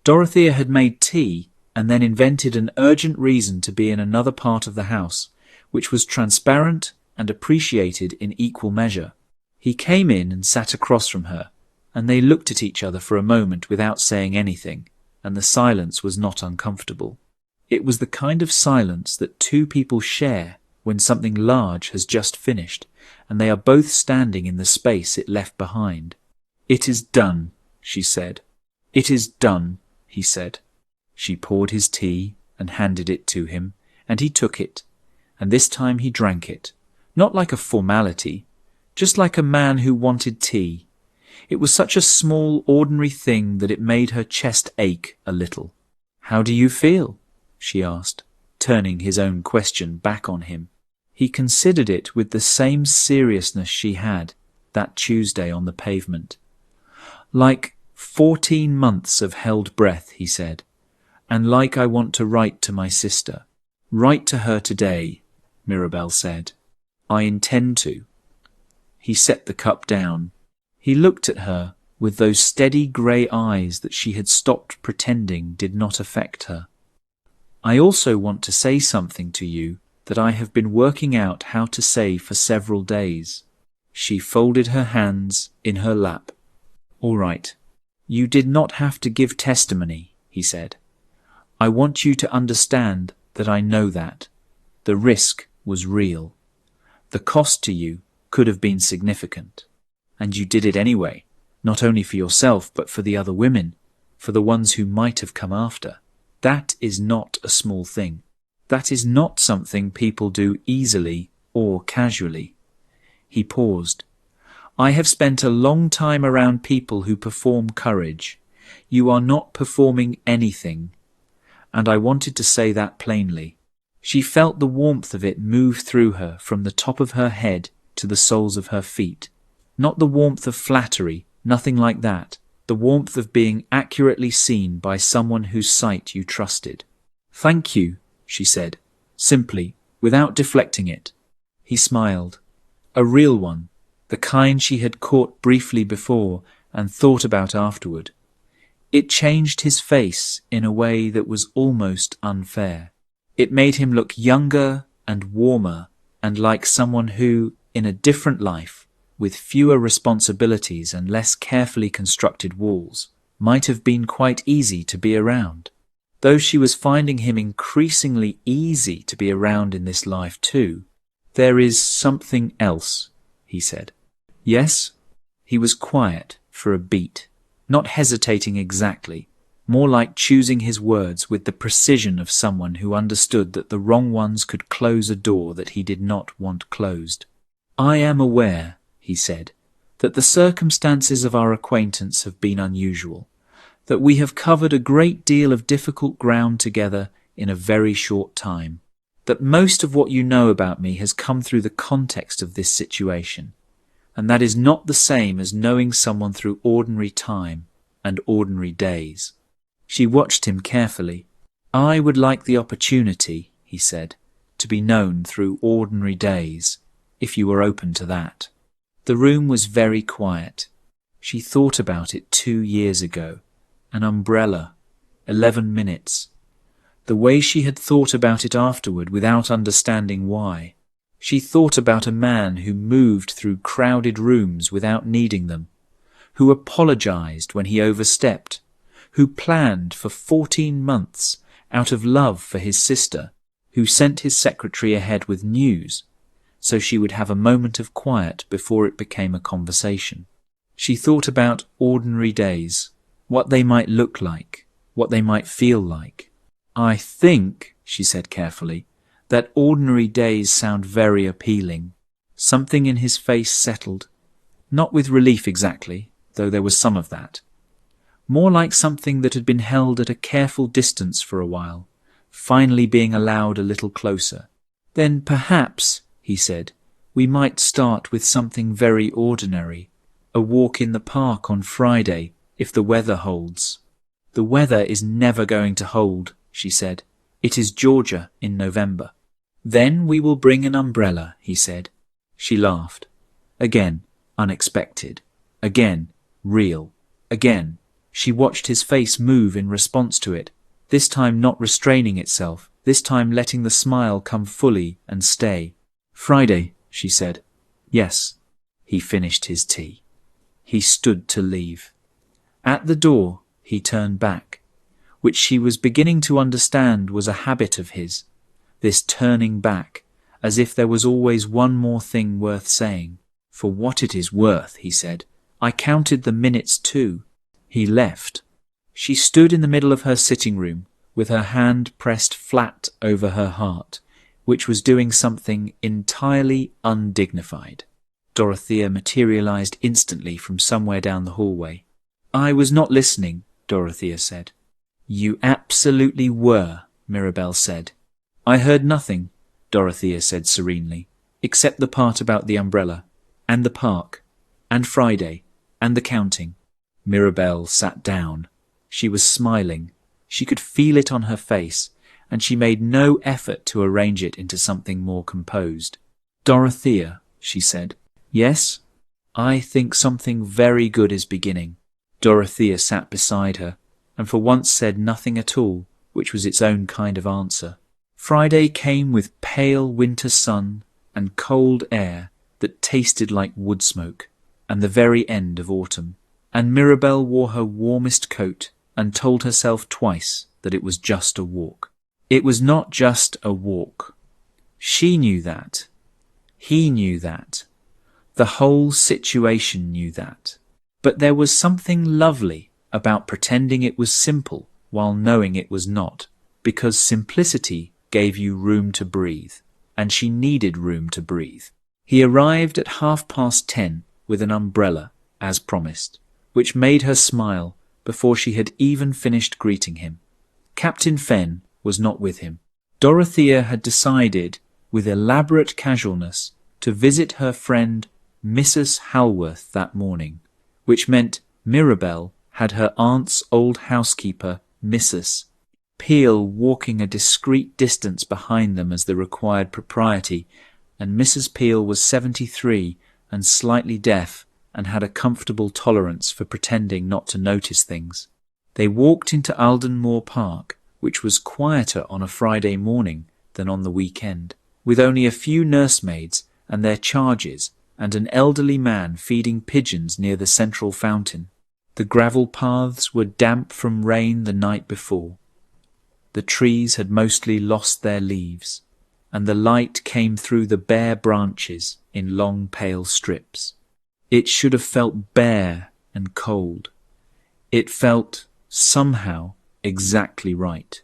Dorothea had made tea and then invented an urgent reason to be in another part of the house, which was transparent and appreciated in equal measure. He came in and sat across from her, and they looked at each other for a moment without saying anything, and the silence was not uncomfortable. It was the kind of silence that 2 people share when something large has just finished, and they are both standing in the space it left behind. "It is done," she said. "It is done," he said. She poured his tea and handed it to him, and he took it, and this time he drank it, not like a formality, just like a man who wanted tea. It was such a small, ordinary thing that it made her chest ache a little. "How do you feel?" she asked, turning his own question back on him. He considered it with the same seriousness she had that Tuesday on the pavement. Like 14 months of held breath, he said, and like I want to write to my sister. Write to her today, Mirabel said. I intend to. He set the cup down. He looked at her with those steady grey eyes that she had stopped pretending did not affect her. I also want to say something to you that I have been working out how to say for several days. She folded her hands in her lap. All right. You did not have to give testimony, he said. I want you to understand that I know that. The risk was real. The cost to you could have been significant. And you did it anyway, not only for yourself but for the other women, for the ones who might have come after. That is not a small thing. That is not something people do easily or casually. He paused. I have spent a long time around people who perform courage. You are not performing anything. And I wanted to say that plainly. She felt the warmth of it move through her from the top of her head to the soles of her feet. Not the warmth of flattery, nothing like that. The warmth of being accurately seen by someone whose sight you trusted. Thank you, she said, simply, without deflecting it. He smiled. A real one, the kind she had caught briefly before and thought about afterward. It changed his face in a way that was almost unfair. It made him look younger and warmer and like someone who, in a different life, with fewer responsibilities and less carefully constructed walls, might have been quite easy to be around. Though she was finding him increasingly easy to be around in this life too. There is something else, he said. Yes? He was quiet for a beat, not hesitating exactly, more like choosing his words with the precision of someone who understood that the wrong ones could close a door that he did not want closed. I am aware, he said, that the circumstances of our acquaintance have been unusual, that we have covered a great deal of difficult ground together in a very short time, that most of what you know about me has come through the context of this situation, and that is not the same as knowing someone through ordinary time and ordinary days. She watched him carefully. I would like the opportunity, he said, to be known through ordinary days, if you were open to that. The room was very quiet. She thought about it 2 years ago. An umbrella. 11 minutes. The way she had thought about it afterward without understanding why. She thought about a man who moved through crowded rooms without needing them, who apologized when he overstepped, who planned for 14 months out of love for his sister, who sent his secretary ahead with news, so she would have a moment of quiet before it became a conversation. She thought about ordinary days, what they might look like, what they might feel like. I think, she said carefully, that ordinary days sound very appealing. Something in his face settled, not with relief exactly, though there was some of that. More like something that had been held at a careful distance for a while, finally being allowed a little closer. Then perhaps, he said, we might start with something very ordinary, a walk in the park on Friday, if the weather holds. The weather is never going to hold, she said. It is Georgia in November. Then we will bring an umbrella, he said. She laughed. Again, unexpected. Again, real. Again, she watched his face move in response to it, this time not restraining itself, this time letting the smile come fully and stay. Friday, she said. Yes. He finished his tea. He stood to leave. At the door, he turned back, which she was beginning to understand was a habit of his, this turning back, as if there was always one more thing worth saying. For what it is worth, he said. I counted the minutes too. He left. She stood in the middle of her sitting room, with her hand pressed flat over her heart, which was doing something entirely undignified. Dorothea materialized instantly from somewhere down the hallway. I was not listening, Dorothea said. You absolutely were, Mirabel said. I heard nothing, Dorothea said serenely, except the part about the umbrella, and the park, and Friday, and the counting. Mirabel sat down. She was smiling. She could feel it on her face, and she made no effort to arrange it into something more composed. Dorothea, she said. Yes? I think something very good is beginning. Dorothea sat beside her, and for once said nothing at all, which was its own kind of answer. Friday came with pale winter sun and cold air that tasted like wood smoke, and the very end of autumn, and Mirabel wore her warmest coat and told herself twice that it was just a walk. It was not just a walk. She knew that. He knew that. The whole situation knew that. But there was something lovely about pretending it was simple while knowing it was not, because simplicity gave you room to breathe, and she needed room to breathe. He arrived at 10:30 with an umbrella, as promised, which made her smile before she had even finished greeting him. Captain Fenn was not with him. Dorothea had decided, with elaborate casualness, to visit her friend Mrs. Halworth that morning, which meant Mirabel had her aunt's old housekeeper, Mrs. Peel, walking a discreet distance behind them as the required propriety, and Mrs. Peel was 73 and slightly deaf and had a comfortable tolerance for pretending not to notice things. They walked into Aldenmore Park, which was quieter on a Friday morning than on the weekend, with only a few nursemaids and their charges and an elderly man feeding pigeons near the central fountain. The gravel paths were damp from rain the night before. The trees had mostly lost their leaves, and the light came through the bare branches in long pale strips. It should have felt bare and cold. It felt, somehow, exactly right.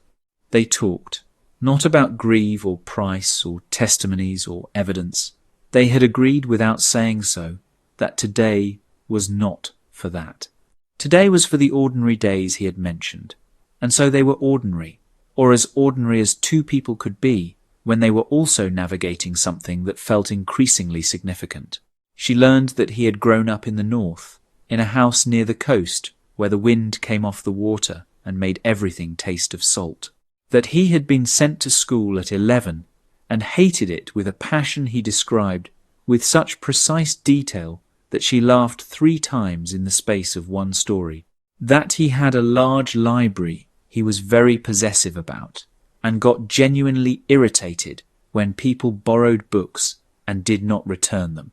They talked, not about Grieve or Price or testimonies or evidence. They had agreed without saying so that today was not for that. Today was for the ordinary days he had mentioned, and so they were ordinary, or as ordinary as two people could be when they were also navigating something that felt increasingly significant. She learned that he had grown up in the north, in a house near the coast where the wind came off the water and made everything taste of salt. That he had been sent to school at 11 and hated it with a passion he described with such precise detail that she laughed 3 times in the space of one story. That he had a large library he was very possessive about, and got genuinely irritated when people borrowed books and did not return them.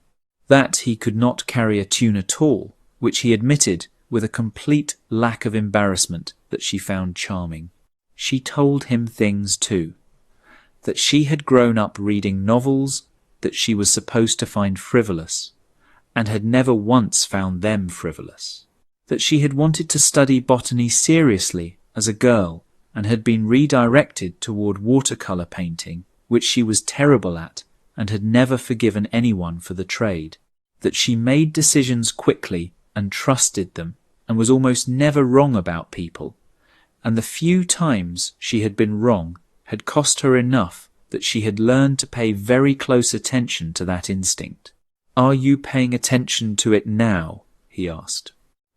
That he could not carry a tune at all, which he admitted with a complete lack of embarrassment that she found charming. She told him things too. That she had grown up reading novels that she was supposed to find frivolous, and had never once found them frivolous. That she had wanted to study botany seriously as a girl, and had been redirected toward watercolour painting, which she was terrible at, and had never forgiven anyone for the trade. That she made decisions quickly and trusted them, and was almost never wrong about people, and the few times she had been wrong had cost her enough that she had learned to pay very close attention to that instinct. "Are you paying attention to it now?" he asked.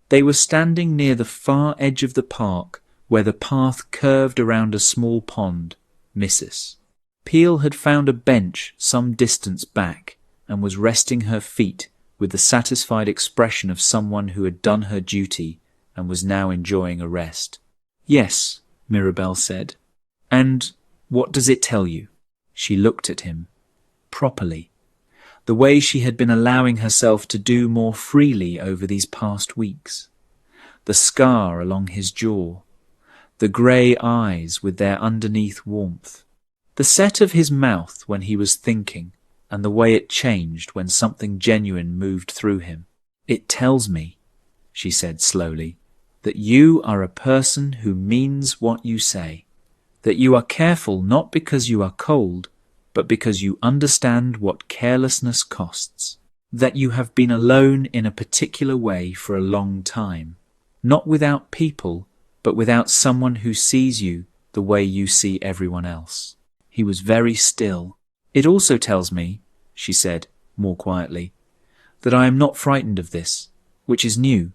They were standing near the far edge of the park, where the path curved around a small pond. Mrs. Peel had found a bench some distance back, and was resting her feet with the satisfied expression of someone who had done her duty and was now enjoying a rest. "Yes," Mirabel said. "And what does it tell you?" She looked at him, properly, the way she had been allowing herself to do more freely over these past weeks. The scar along his jaw, the grey eyes with their underneath warmth, the set of his mouth when he was thinking, and the way it changed when something genuine moved through him. "It tells me," she said slowly, "that you are a person who means what you say, that you are careful not because you are cold, but because you understand what carelessness costs, that you have been alone in a particular way for a long time, not without people, but without someone who sees you the way you see everyone else." He was very still. "It also tells me," she said, more quietly, "that I am not frightened of this, which is new,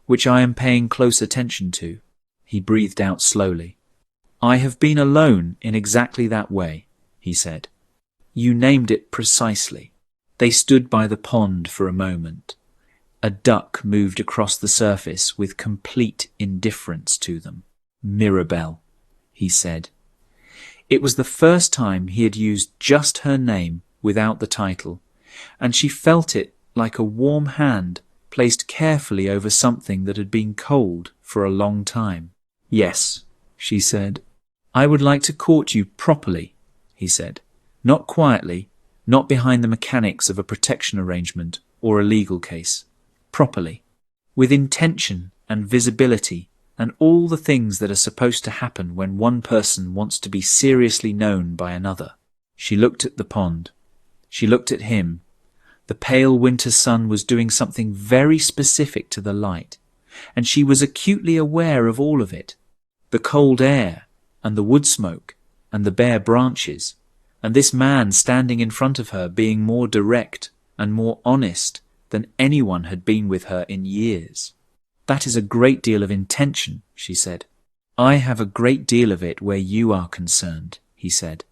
which I am paying close attention to." He breathed out slowly. "I have been alone in exactly that way," he said. "You named it precisely." They stood by the pond for a moment. A duck moved across the surface with complete indifference to them. "Mirabel," he said. It was the first time he had used just her name without the title, and she felt it like a warm hand placed carefully over something that had been cold for a long time. "Yes," she said. "I would like to court you properly," he said. "Not quietly, not behind the mechanics of a protection arrangement or a legal case. Properly, with intention and visibility and all the things that are supposed to happen when one person wants to be seriously known by another." She looked at the pond. She looked at him. The pale winter sun was doing something very specific to the light, and she was acutely aware of all of it. The cold air, and the wood smoke, and the bare branches, and this man standing in front of her being more direct and more honest than anyone had been with her in years. "That is a great deal of intention," she said. "I have a great deal of it where you are concerned," he said.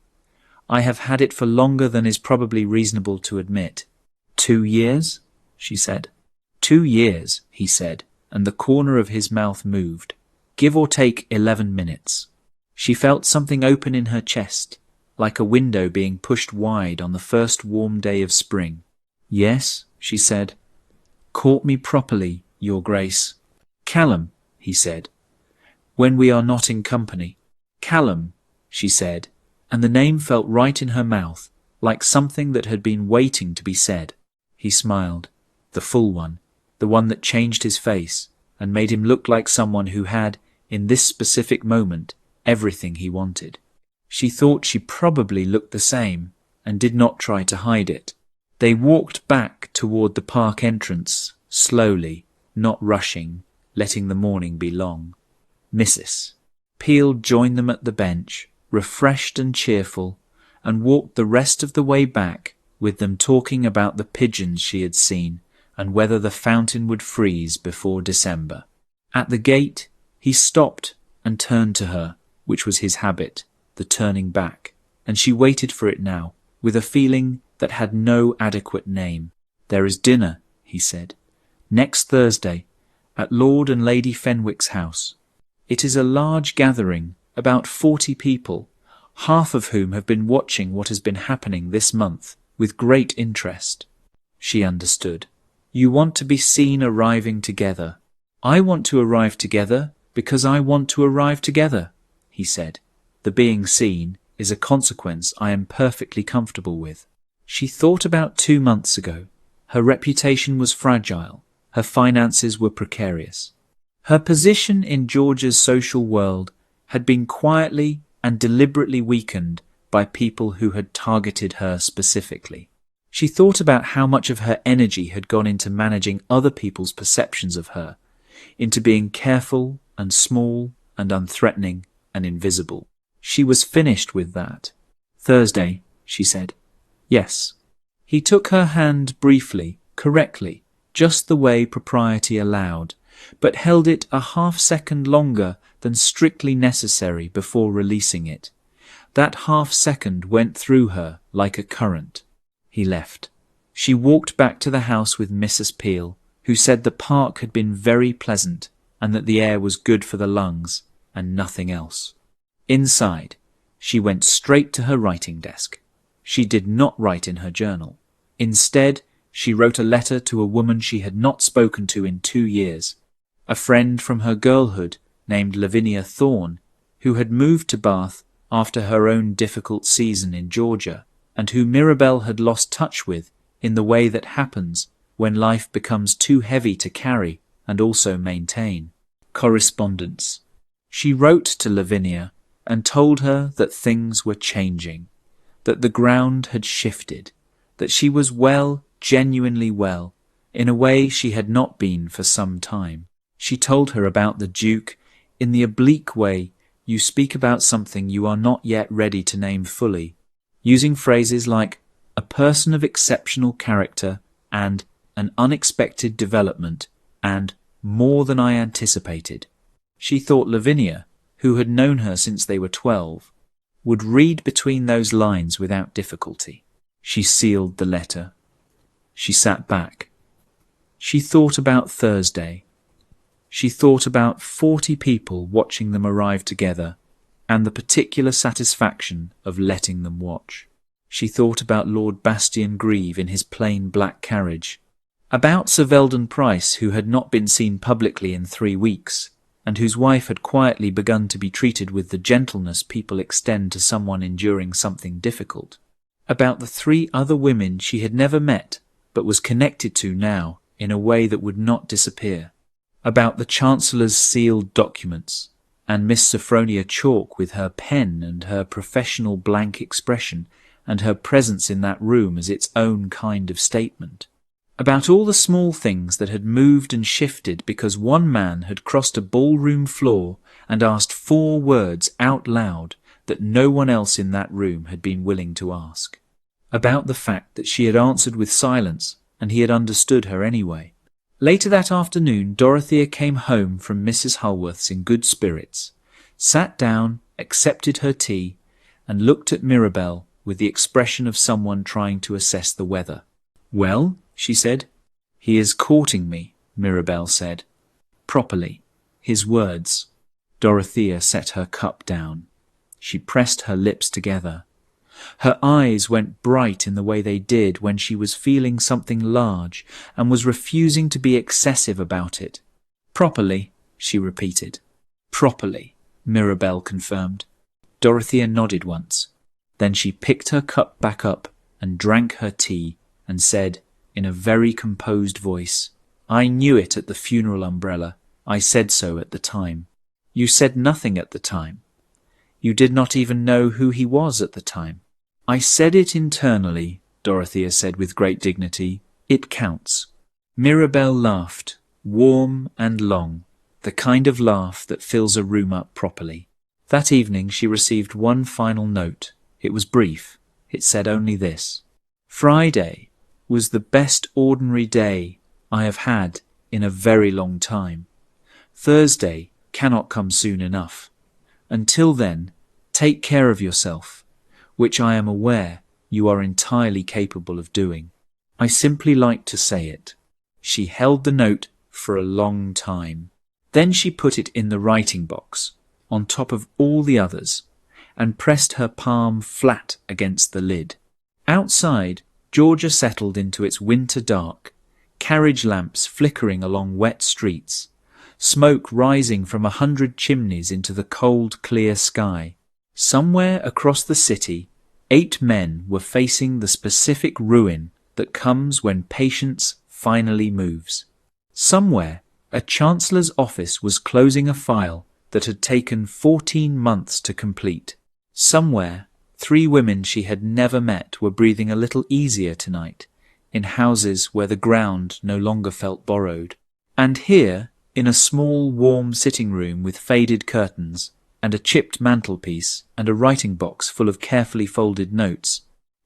"I have had it for longer than is probably reasonable to admit." 2 years? She said. 2 years, he said, and the corner of his mouth moved. Give or take 11 minutes. She felt something open in her chest, like a window being pushed wide on the first warm day of spring. "Yes," she said. "Court me properly, Your Grace." "Callum," he said, "when we are not in company." "Callum," she said, and the name felt right in her mouth, like something that had been waiting to be said. He smiled, the full one, the one that changed his face and made him look like someone who had, in this specific moment, everything he wanted. She thought she probably looked the same and did not try to hide it. They walked back toward the park entrance, slowly, not rushing, letting the morning be long. Mrs. Peel joined them at the bench, refreshed and cheerful, and walked the rest of the way back with them talking about the pigeons she had seen and whether the fountain would freeze before December. At the gate, he stopped and turned to her, which was his habit, the turning back, and she waited for it now, with a feeling that had no adequate name. "There is dinner," he said, "next Thursday, at Lord and Lady Fenwick's house. It is a large gathering, about 40 people, half of whom have been watching what has been happening this month with great interest." She understood. "You want to be seen arriving together. I want to arrive together because I want to arrive together," he said. "The being seen is a consequence I am perfectly comfortable with." She thought about 2 months ago. Her reputation was fragile. Her finances were precarious. Her position in George's social world had been quietly and deliberately weakened by people who had targeted her specifically. She thought about how much of her energy had gone into managing other people's perceptions of her, into being careful and small and unthreatening and invisible. She was finished with that. "Thursday," she said. "Yes." He took her hand briefly, correctly, just the way propriety allowed, but held it a half-second longer than strictly necessary before releasing it. That half-second went through her like a current. He left. She walked back to the house with Mrs. Peel, who said the park had been very pleasant and that the air was good for the lungs and nothing else. Inside, she went straight to her writing desk. She did not write in her journal. Instead, she wrote a letter to a woman she had not spoken to in 2 years, a friend from her girlhood named Lavinia Thorne, who had moved to Bath after her own difficult season in Georgia, and who Mirabel had lost touch with in the way that happens when life becomes too heavy to carry and also maintain. Correspondence. She wrote to Lavinia and told her that things were changing, that the ground had shifted, that she was well, genuinely well, in a way she had not been for some time. She told her about the Duke in the oblique way you speak about something you are not yet ready to name fully, using phrases like a person of exceptional character and an unexpected development and more than I anticipated. She thought Lavinia, who had known her since they were 12, would read between those lines without difficulty. She sealed the letter. She sat back. She thought about Thursday. She thought about 40 people watching them arrive together and the particular satisfaction of letting them watch. She thought about Lord Bastian Grieve in his plain black carriage, about Sir Veldon Price, who had not been seen publicly in 3 weeks, and whose wife had quietly begun to be treated with the gentleness people extend to someone enduring something difficult, about the 3 other women she had never met but was connected to now in a way that would not disappear, about the Chancellor's sealed documents, and Miss Sophronia Chalk with her pen and her professional blank expression and her presence in that room as its own kind of statement, about all the small things that had moved and shifted because one man had crossed a ballroom floor and asked 4 words out loud that no one else in that room had been willing to ask, about the fact that she had answered with silence and he had understood her anyway. Later that afternoon, Dorothea came home from Mrs. Hulworth's in good spirits, sat down, accepted her tea, and looked at Mirabel with the expression of someone trying to assess the weather. "Well," she said. "He is courting me," Mirabel said. "Properly. His words." Dorothea set her cup down. She pressed her lips together. Her eyes went bright in the way they did when she was feeling something large and was refusing to be excessive about it. "Properly," she repeated. "Properly," Mirabel confirmed. Dorothea nodded once. Then she picked her cup back up and drank her tea and said, in a very composed voice, "I knew it at the funeral umbrella. I said so at the time." "You said nothing at the time. You did not even know who he was at the time." "I said it internally," Dorothea said with great dignity. "It counts." Mirabel laughed, warm and long, the kind of laugh that fills a room up properly. That evening she received one final note. It was brief. It said only this: "Friday was the best ordinary day I have had in a very long time. Thursday cannot come soon enough. Until then, take care of yourself, which I am aware you are entirely capable of doing. I simply like to say it." She held the note for a long time. Then she put it in the writing box, on top of all the others, and pressed her palm flat against the lid. Outside, Georgia settled into its winter dark, carriage lamps flickering along wet streets, smoke rising from 100 chimneys into the cold, clear sky. Somewhere across the city, 8 men were facing the specific ruin that comes when patience finally moves. Somewhere, a chancellor's office was closing a file that had taken 14 months to complete. Somewhere, 3 women she had never met were breathing a little easier tonight, in houses where the ground no longer felt borrowed. And here, in a small, warm sitting room with faded curtains, and a chipped mantelpiece, and a writing box full of carefully folded notes,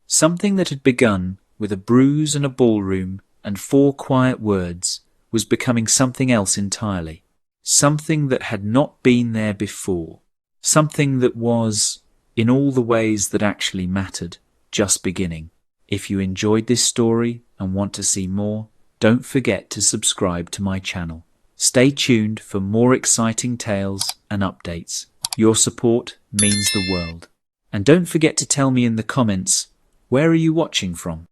something that had begun with a bruise and a ballroom and 4 quiet words was becoming something else entirely. Something that had not been there before. Something that was, in all the ways that actually mattered, just beginning. If you enjoyed this story and want to see more, don't forget to subscribe to my channel. Stay tuned for more exciting tales and updates. Your support means the world. And don't forget to tell me in the comments, where are you watching from?